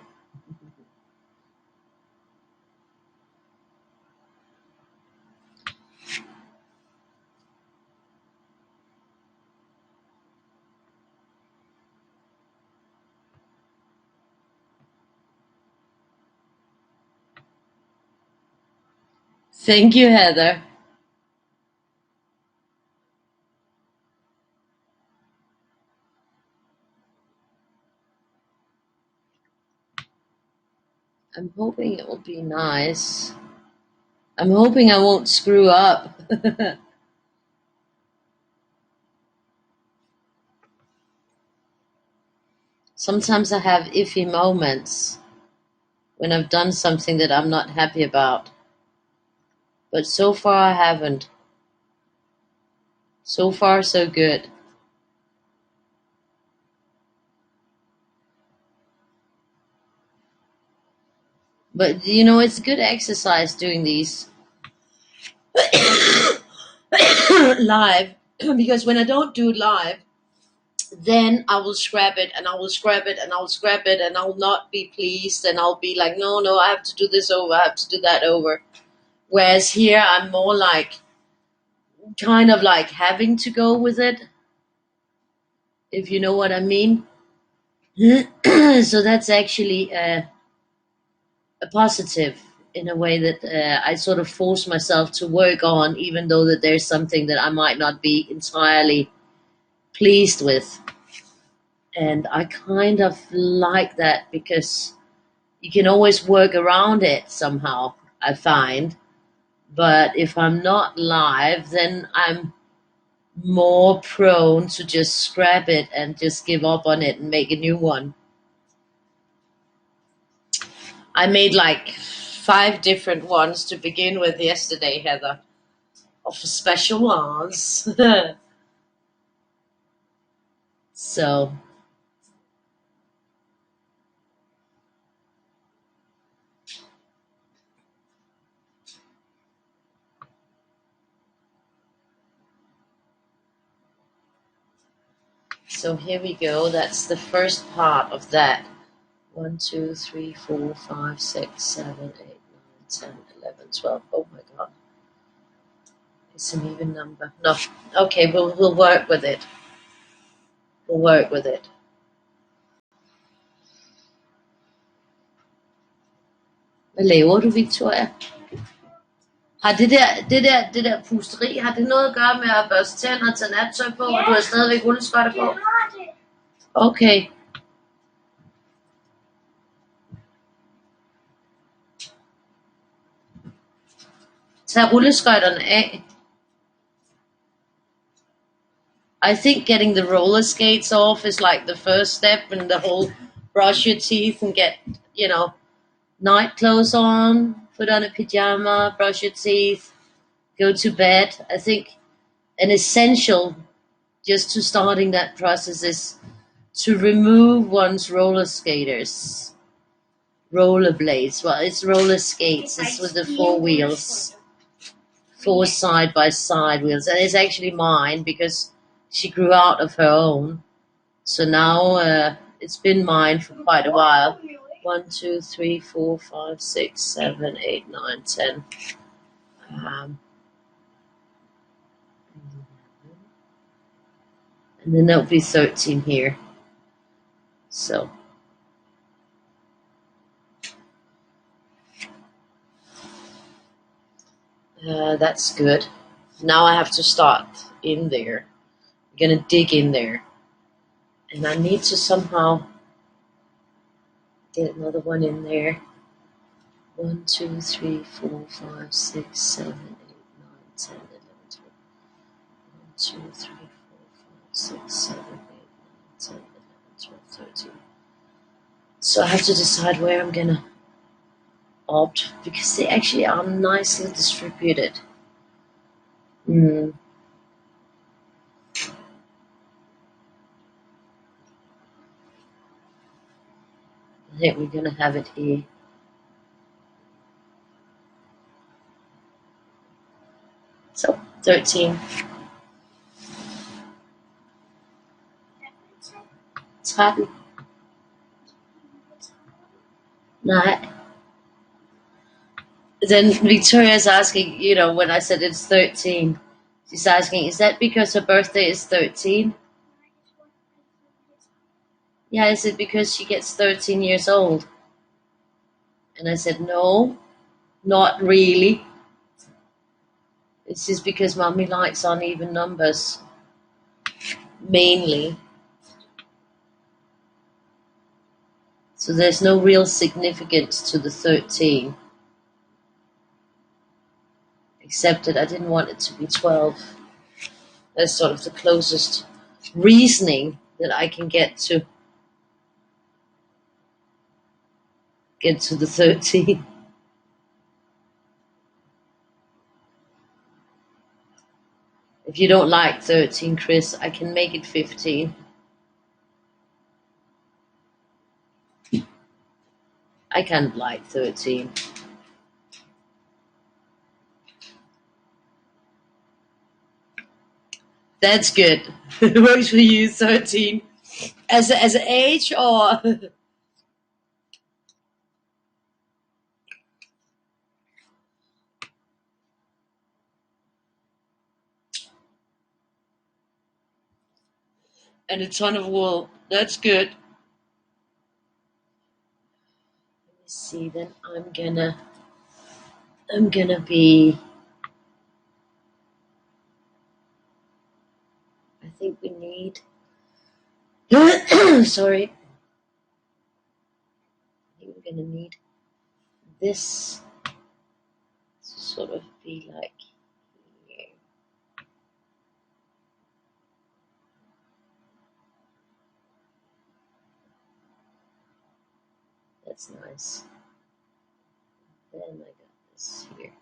Thank you, Heather. I'm hoping it will be nice. I'm hoping I won't screw up. Sometimes I have iffy moments when I've done something that I'm not happy about. But so far I haven't. So far, so good. But you know, it's good exercise doing these live, because when I don't do it live, then I will scrap it and I will scrap it and I'll scrap it and I'll not be pleased and I'll be like, no, I have to do this over, I have to do that over. Whereas here I'm more like, kind of like having to go with it, if you know what I mean. So that's actually a positive, in a way that I sort of force myself to work on, even though that there's something that I might not be entirely pleased with. And I kind of like that, because you can always work around it somehow, I find. But if I'm not live, then I'm more prone to just scrap it and just give up on it and make a new one. I made like 5 different ones to begin with yesterday, Heather, of special ones. So here we go. That's the first part of that. 1, 2, 3, 4, 5, 6, 7, 8, 9, 10, 11, 12. Oh my god. It's an even number. No. Okay, we'll work with it. We'll work with it. Hvad laver du, Victoria? Har det der pusteri, har det noget at gøre med at børste tænder og tage nattøj på, og du har stadigvæk rulleskøjter på? Okay. Tag rulleskøjterne af. I think getting the roller skates off is like the first step in the whole brush your teeth and get, night clothes on, put on a pajama, brush your teeth, go to bed. I think an essential just to starting that process is to remove one's rollerblades. Well, it's roller skates. It's with the 4 wheels, 4 side-by-side wheels, and it's actually mine because she grew out of her own. So now it's been mine for quite a while. 1, 2, 3, 4, 5, 6, 7, 8, 9, 10. And then there'll be 13 here. So that's good. Now I have to start in there. I'm gonna dig in there. And I need to somehow get another one in there. 1, 2, 3, 4, 5, 6, 7, 8, 9, 10, 11, 12. 1, 2, 3, 4, 5, 6, 7, 8, 9, 10, 11, 12, 13. So I have to decide where I'm gonna opt because they actually are nicely distributed. I think we're gonna have it here. So 13. Tretten. Nej. Then Victoria's asking, when I said it's 13, she's asking, is that because her birthday is 13? Yeah, is it because she gets 13 years old? And I said, no, not really. It's just because mommy likes uneven numbers, mainly. So there's no real significance to the 13, except that I didn't want it to be 12. That's sort of the closest reasoning that I can get to the 13. If you don't like 13, Chris, I can make it 15. I can't like 13. That's good. It works for you, 13. As an age or... And a ton of wool. That's good. Let me see, then I'm gonna be... I think we need... Sorry. I think we're gonna need this to sort of be like here. That's nice. Then I got this here.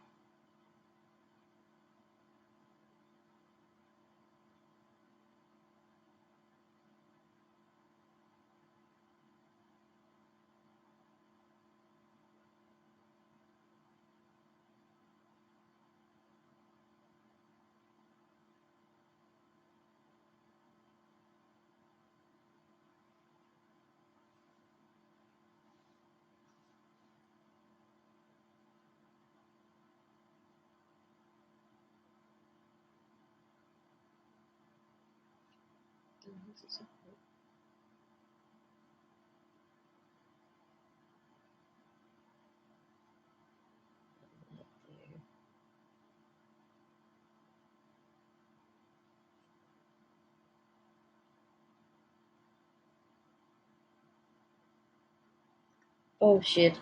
Oh shit.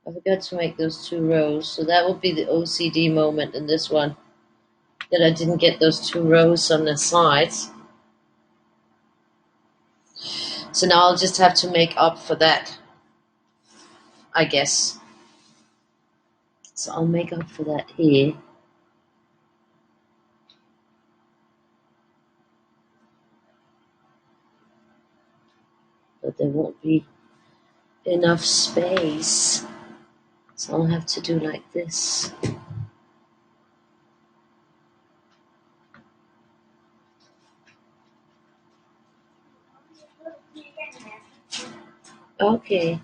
I forgot to make those 2 rows. So that will be the OCD moment in this one. That I didn't get those 2 rows on the sides. So now I'll just have to make up for that, I guess. So I'll make up for that here. but there won't be enough space. So I'll have to do like this. Okay.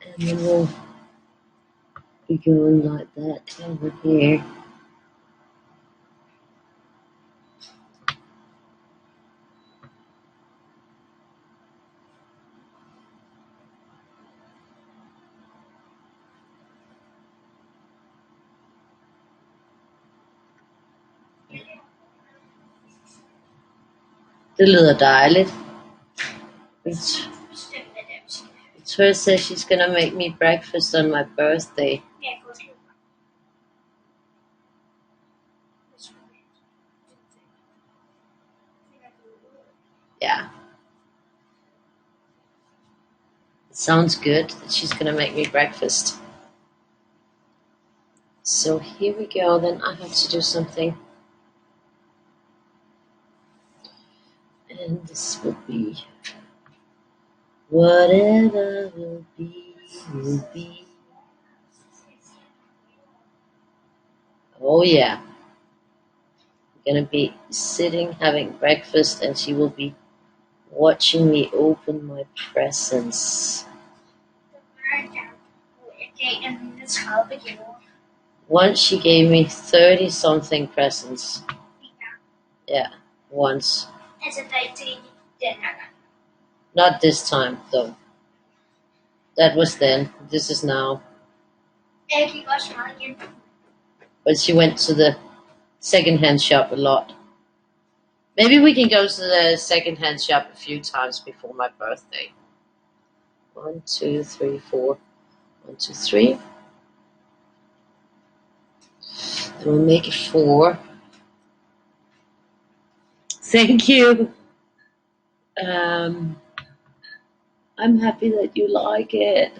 And then we'll be going like that over here. Det lyder dejligt. Victoria says she's gonna make me breakfast on my birthday. Yeah. It sounds good that she's gonna make me breakfast. So here we go, then I have to do something. And this will be whatever will be, will be. Oh yeah. I'm gonna be sitting having breakfast and she will be watching me open my presents. Once she gave me 30 something presents. Yeah, once. Not this time though. That was then. This is now. But she went to the second-hand shop a lot. Maybe we can go to the second-hand shop a few times before my birthday. 1, 2, 3, 4. 1, 2, 3. Then we'll make it 4. Thank you. I'm happy that you like it.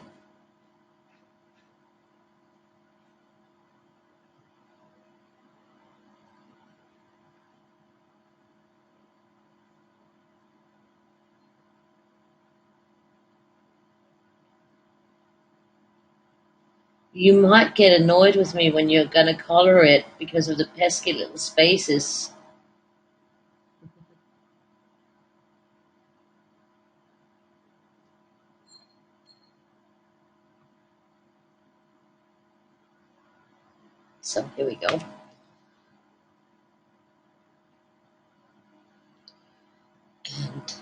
You might get annoyed with me when you're gonna color it because of the pesky little spaces. So here we go. And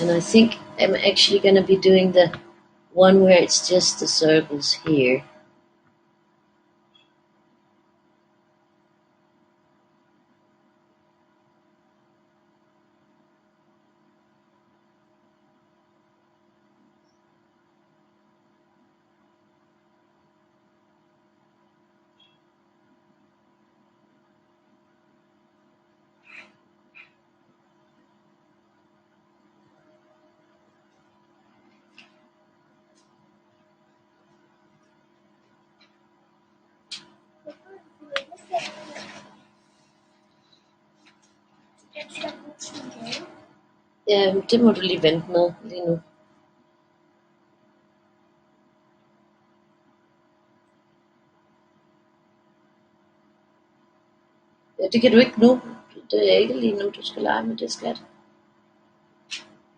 And I think I'm actually going to be doing the one where it's just the circles here. Ja, det må du lige vente med lige nu. Ja, det kan du ikke nu. Det er ikke lige nu, du skal lege med det, skat.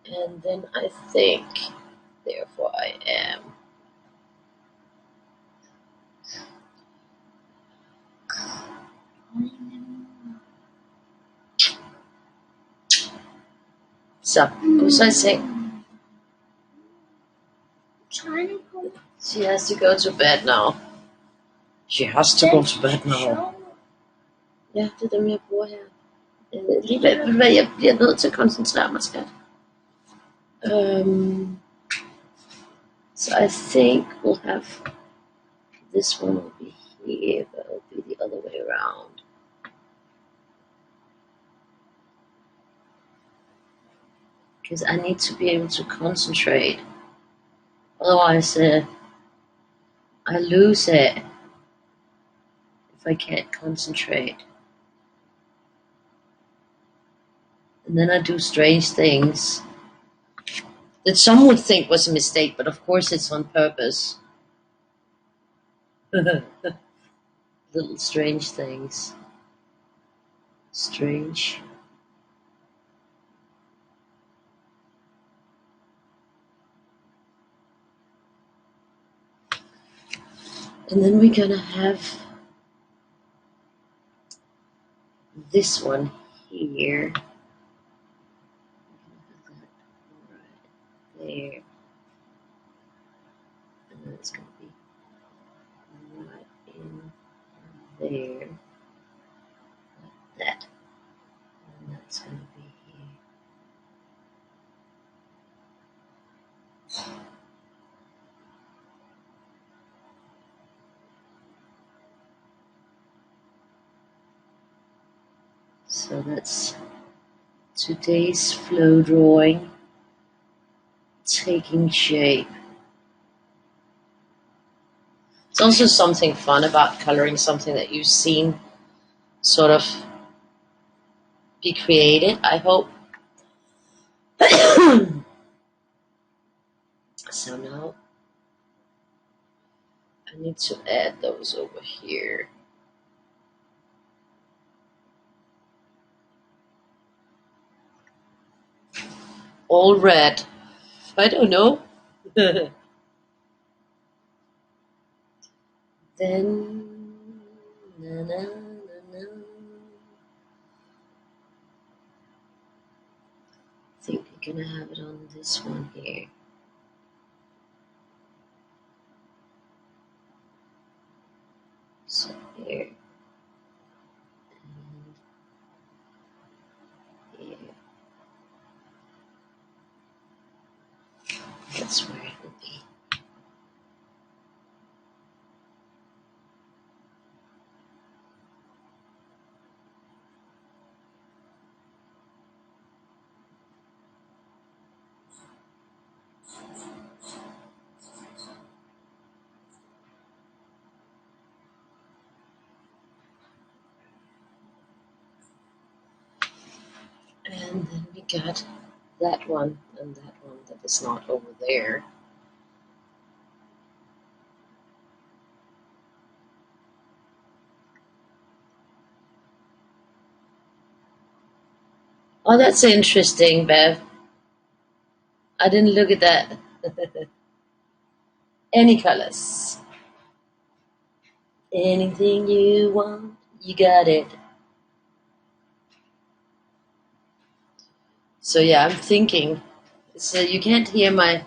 And then I think, therefore I am. Så, gå så i seng. She has to go to bed now. She has to go to bed now. Ja, det er dem, jeg bruger her. Alligevel, jeg bliver nødt til at koncentrere mig, skat. So I think we'll have, this one will be here, but it'll be the other way around. because I need to be able to concentrate. Otherwise, I lose it if I can't concentrate. And then I do strange things that some would think was a mistake, but of course it's on purpose. Little strange things. Strange. And then we're gonna have this one here. Right there. And then it's gonna be right in there. Like that. And that's gonna be here. So that's today's flow drawing taking shape. It's also something fun about coloring something that you've seen sort of be created, I hope. So now I need to add those over here. All red. I don't know. Then na, na, na, na. I think we're gonna have it on this one here. So here and here. That's where it will be. And then we got that one and that one that is not over there. Oh, that's interesting, Bev. I didn't look at that. Any colors. Anything you want, you got it. So yeah, I'm thinking. So you can't hear my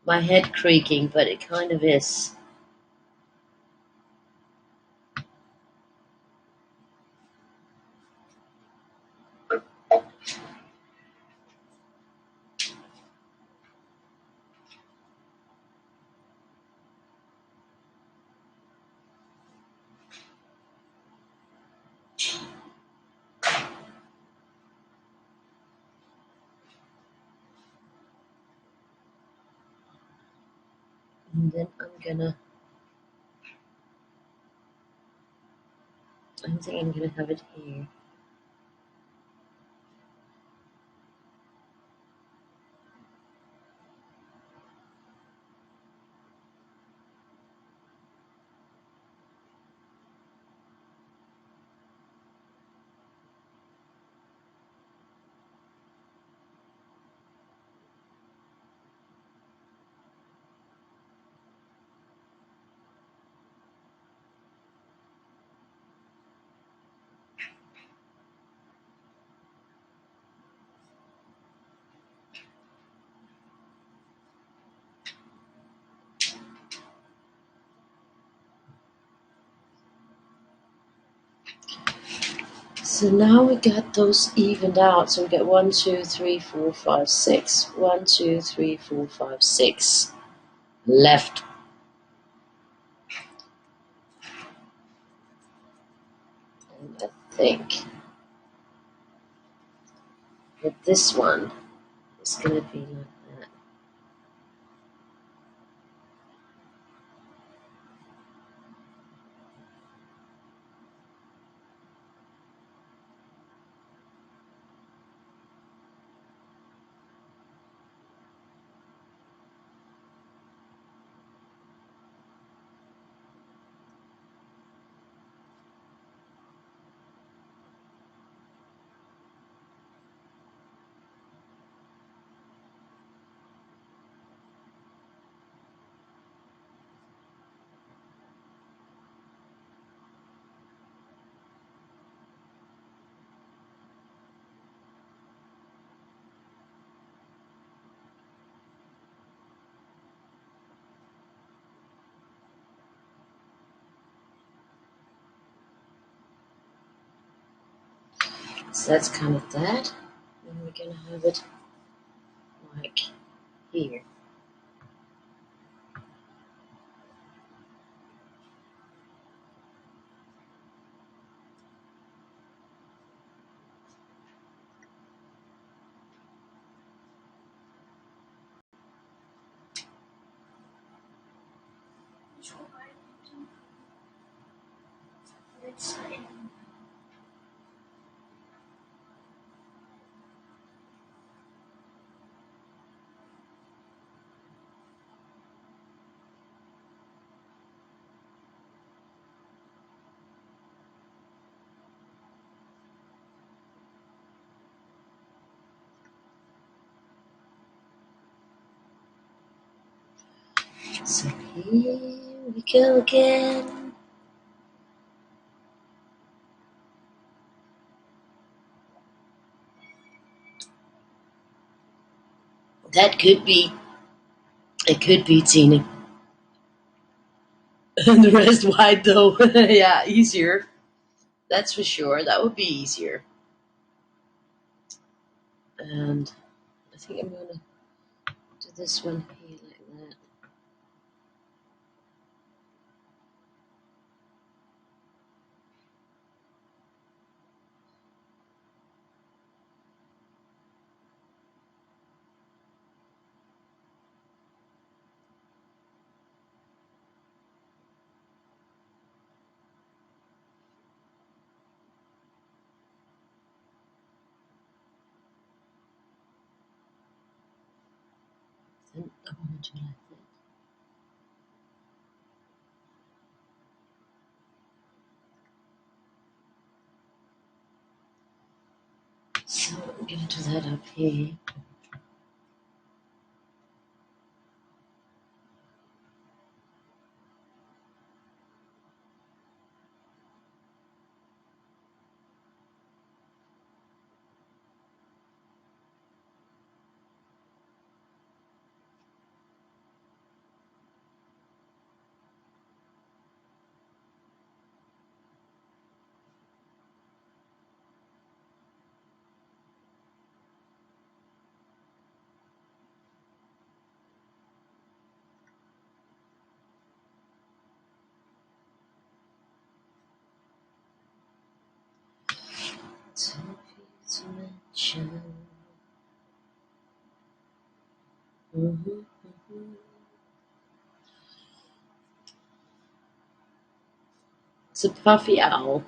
head creaking, but it kind of is. And then I think I'm gonna have it here. So now we got those evened out. So we got 1, 2, 3, 4, 5, 6. 1, 2, 3, 4, 5, 6 left. And I think that this one It's gonna be like that. So that's kind of that. And we're gonna have it like here. So here we go again. That could be. It could be Tina. And the rest white though. Yeah, easier. That's for sure. That would be easier. And I think I'm gonna do this one here like that. Then I want to do like that. So I'm gonna do that up here. To mention. It's a puffy owl.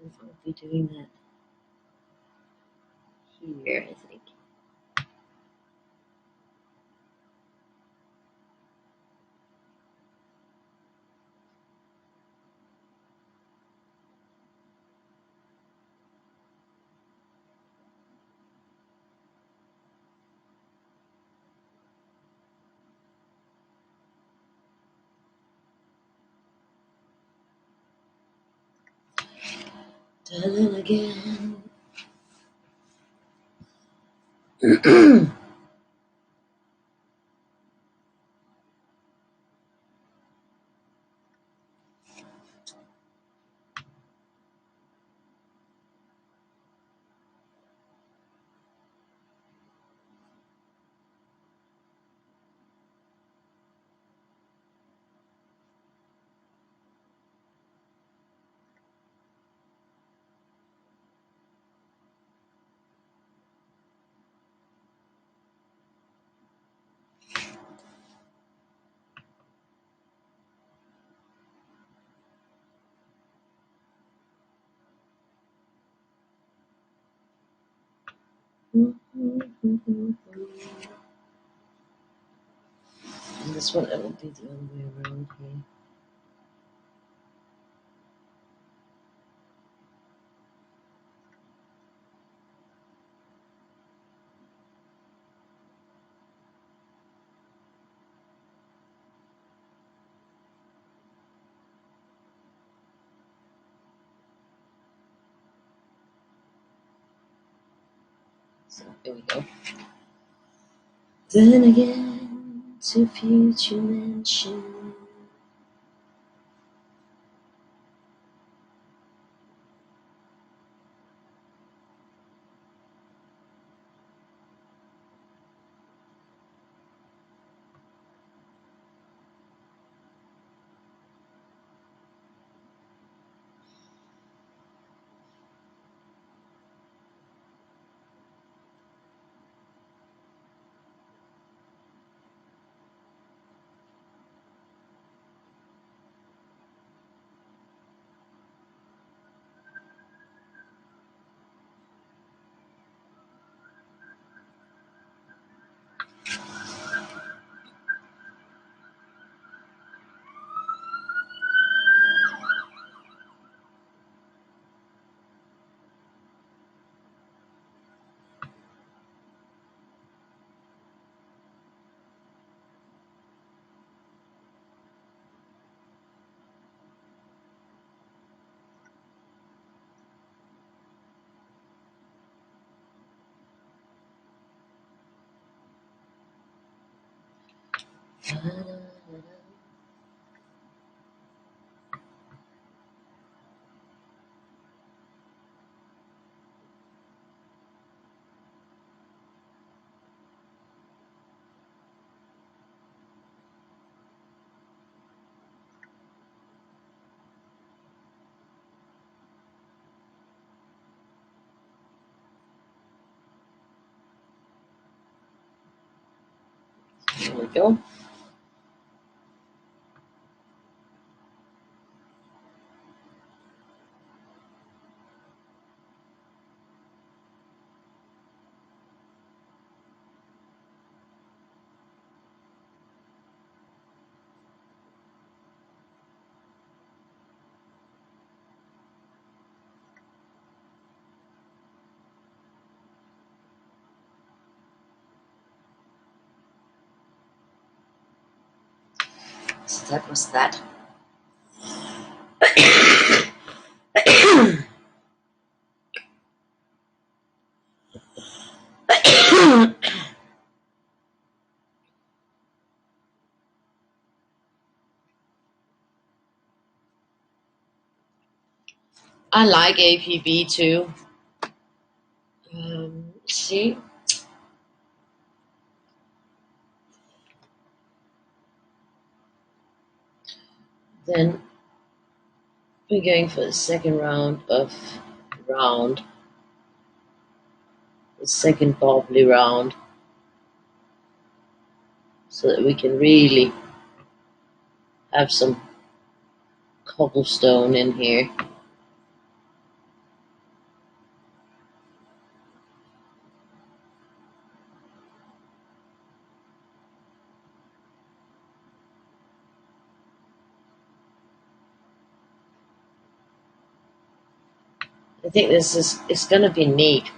I'll be doing that here, I think. Done again. And this one, it will be the other way around here. So here we go. Then again to future mansion. There we go. So that was that. I like APB too. See, then we're going for the second round of the second bobbly round, so that we can really have some cobblestone in here. I think it's going to be neat.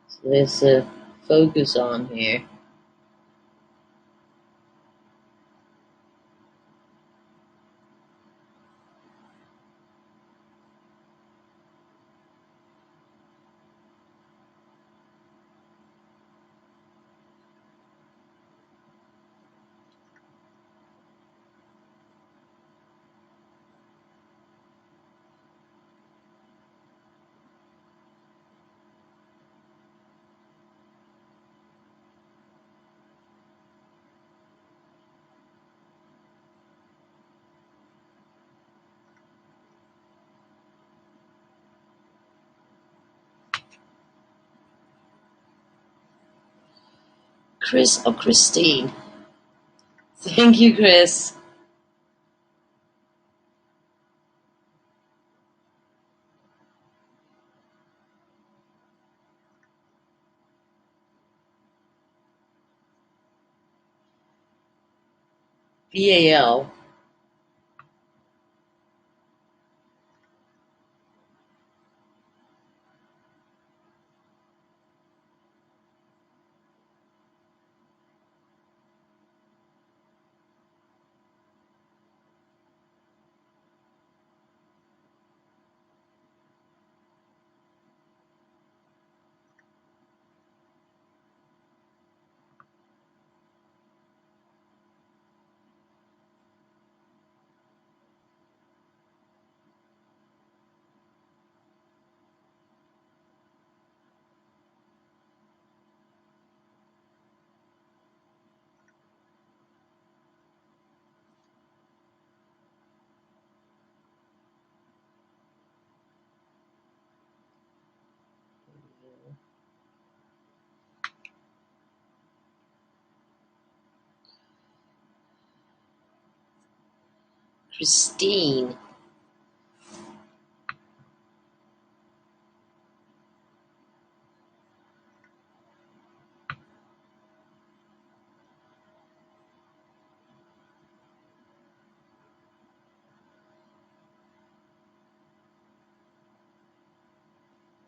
So there's a focus on here. Chris or Christine? Thank you, Chris. VAL. Christine.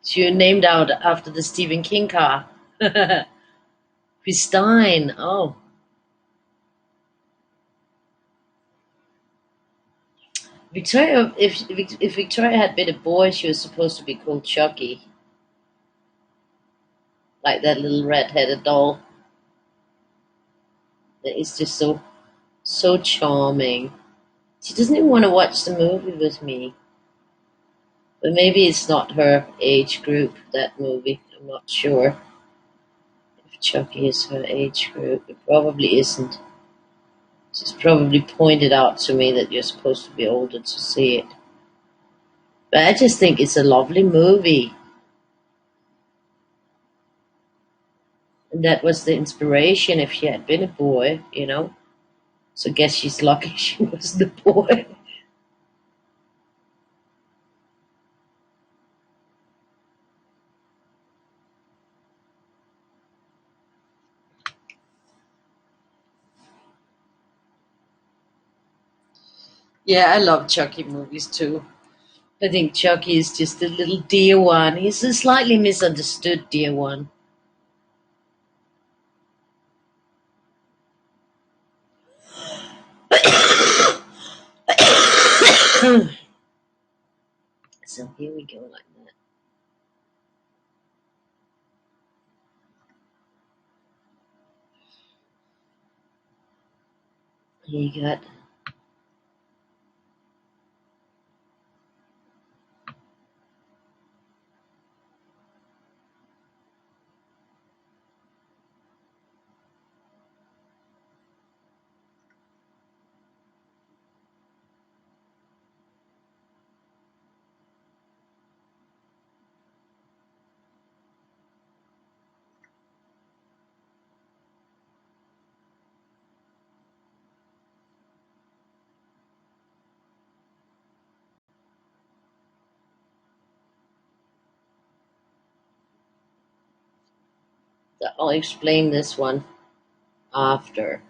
She named out after the Stephen King car. Christine. Oh, Victoria. If Victoria had been a boy, she was supposed to be called Chucky, like that little red-headed doll. That is just so charming. She doesn't even want to watch the movie with me. But maybe it's not her age group, that movie. I'm not sure if Chucky is her age group. It probably isn't. She's probably pointed out to me that you're supposed to be older to see it. But I just think it's a lovely movie. And that was the inspiration if she had been a boy. So I guess she's lucky she was the boy. Yeah, I love Chucky movies too. I think Chucky is just a little dear one. He's a slightly misunderstood dear one. So here we go like that. Here you got I'll explain this one after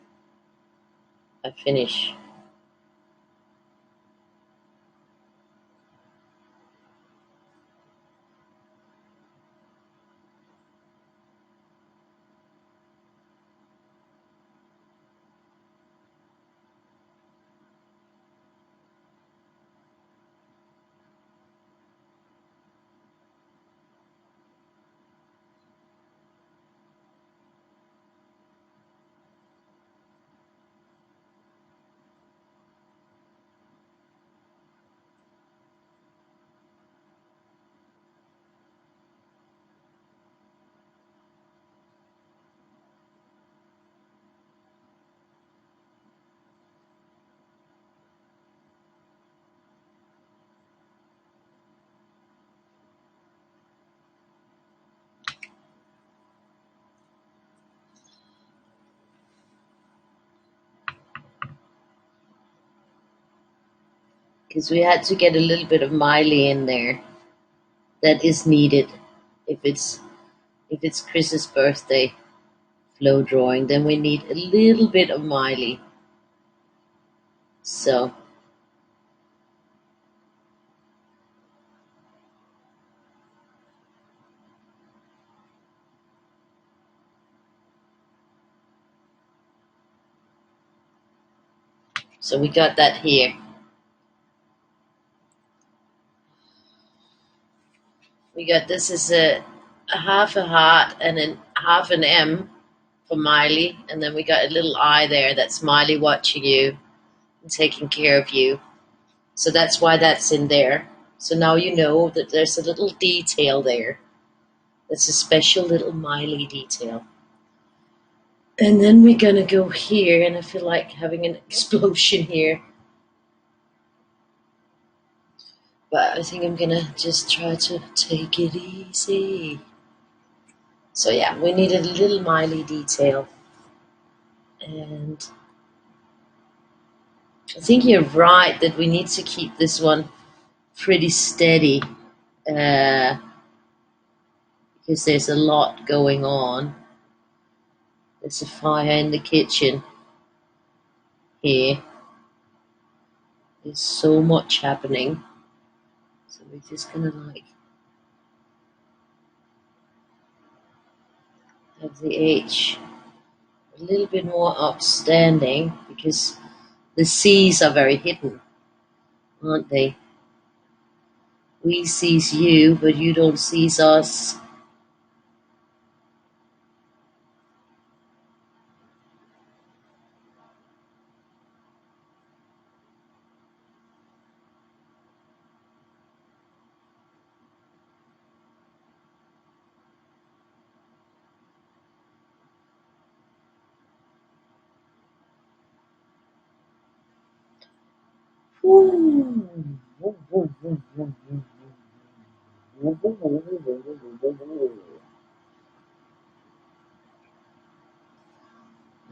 I finish. because we had to get a little bit of Miley in there. That is needed if it's Chris's birthday flow drawing. Then we need a little bit of Miley. So we got that here. We got this is a half a heart and then half an M for Miley, and then we got a little eye there. That's Miley watching you and taking care of you. So that's why that's in there. So now you know that there's a little detail there. That's a special little Miley detail. And then we're gonna go here, and I feel like having an explosion here. But I think I'm gonna just try to take it easy. So yeah, we need a little Miley detail. And I think you're right that we need to keep this one pretty steady. Because there's a lot going on. There's a fire in the kitchen here. There's so much happening. So we're just gonna like have the H a little bit more upstanding because the C's are very hidden, aren't they? We sees you, but you don't sees us.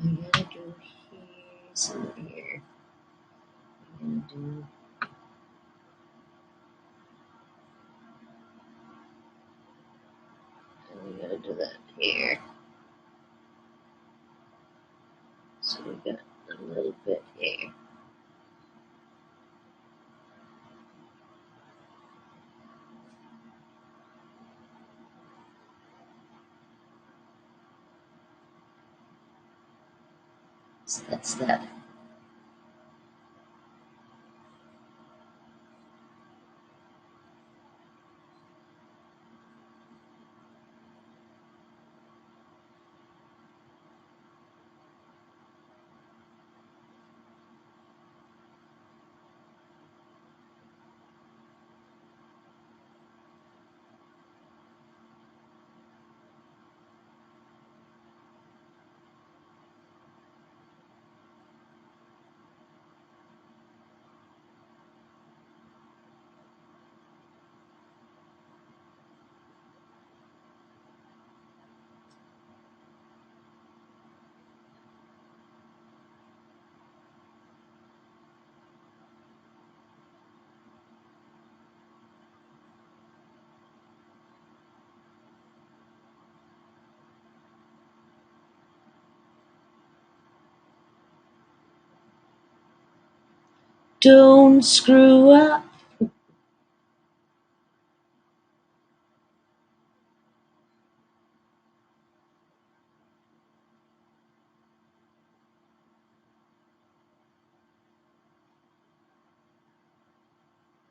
I'm gonna do here, some here. I'm gonna do that here. So we got a little bit here. So that's that. Don't screw up.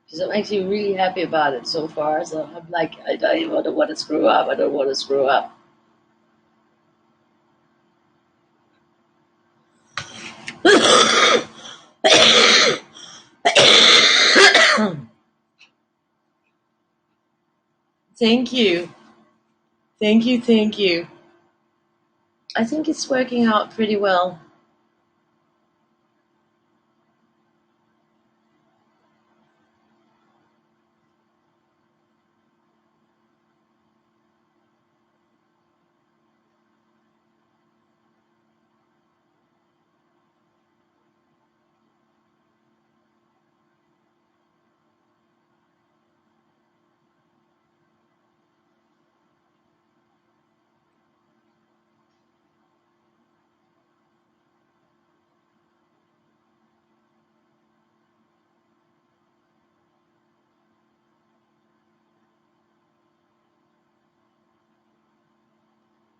Because I'm actually really happy about it so far. So I'm like, I don't even want to screw up. I don't want to screw up. Thank you. Thank you. Thank you. I think it's working out pretty well.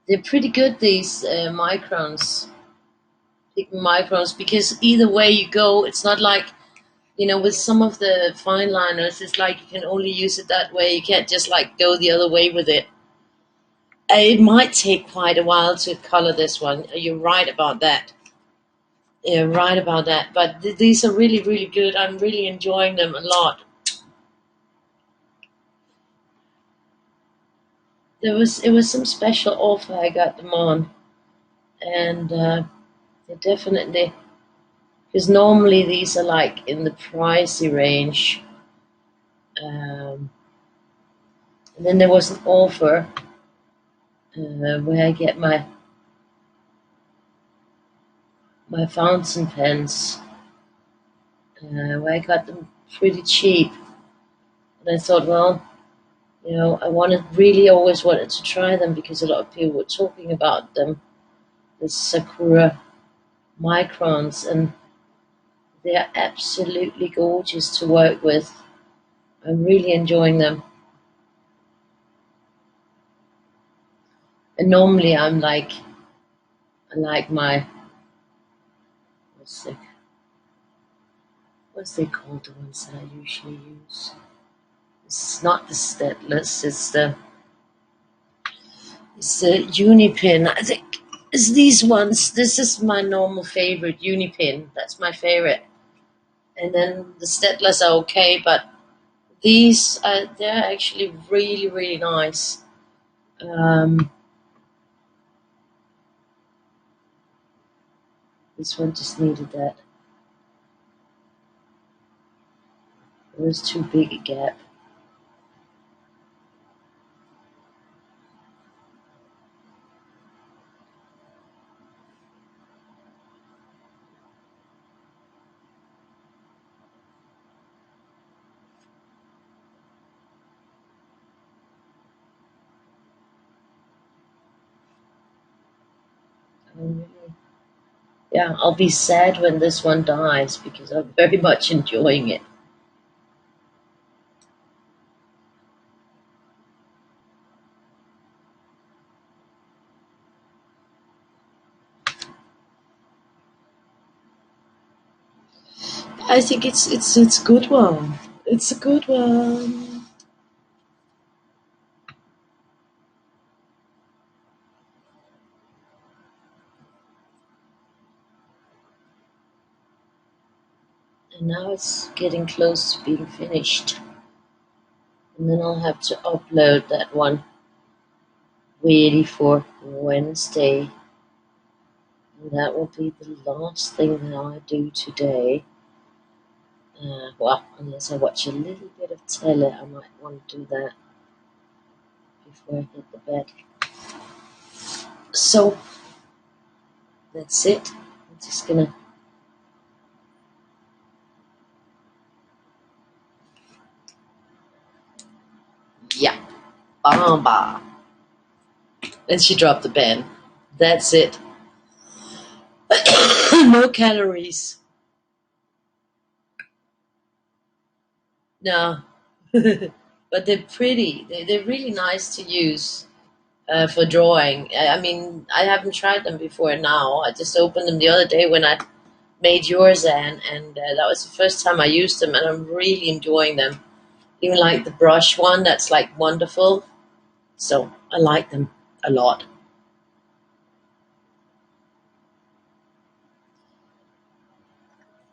They're pretty good, these microns, because either way you go, it's not like, with some of the fine liners, it's like you can only use it that way. You can't just like go the other way with it. It might take quite a while to color this one. You're right about that. You're right about that. But these are really, really good. I'm really enjoying them a lot. It was some special offer I got them on, and they definitely, because normally these are like in the pricey range. And then there was an offer where I get my fountain pens, where I got them pretty cheap. And I thought, well, I really always wanted to try them because a lot of people were talking about them, the Sakura microns, and they are absolutely gorgeous to work with. I'm really enjoying them. And normally I like my, what's they called, the ones that I usually use? It's not the stetless, it's the Unipin. I think it's these ones. This is my normal favorite, Unipin. That's my favorite. And then the stetless are okay, but these they're actually really, really nice. This one just needed that. It was too big a gap. Yeah, I'll be sad when this one dies because I'm very much enjoying it. I think it's a good one. It's a good one. And now it's getting close to being finished. And then I'll have to upload that one ready for Wednesday. And that will be the last thing that I do today. Well, unless I watch a little bit of tele, I might want to do that before I hit the bed. So, that's it. I'm just gonna... Yeah. Bamba. And she dropped the pen. That's it. No calories. No. But they're pretty. They're really nice to use for drawing. I mean, I haven't tried them before now. I just opened them the other day when I made yours, and that was the first time I used them, and I'm really enjoying them. Even like the brush one, that's like wonderful. So I like them a lot.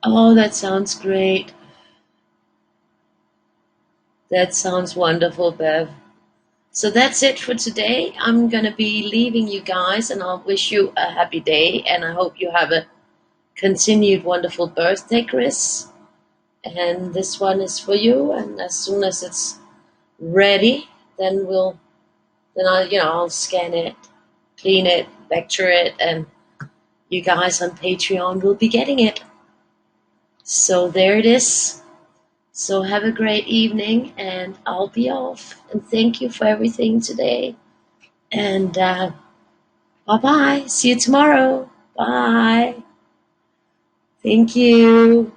Oh, that sounds great. That sounds wonderful, Bev. So that's it for today. I'm going to be leaving you guys, and I'll wish you a happy day, and I hope you have a continued wonderful birthday, Chris. And this one is for you, and as soon as it's ready, then I'll scan it, clean it, vector it, and you guys on Patreon will be getting it. So there it is. So have a great evening, and I'll be off. And thank you for everything today. And bye-bye. See you tomorrow. Bye. Thank you.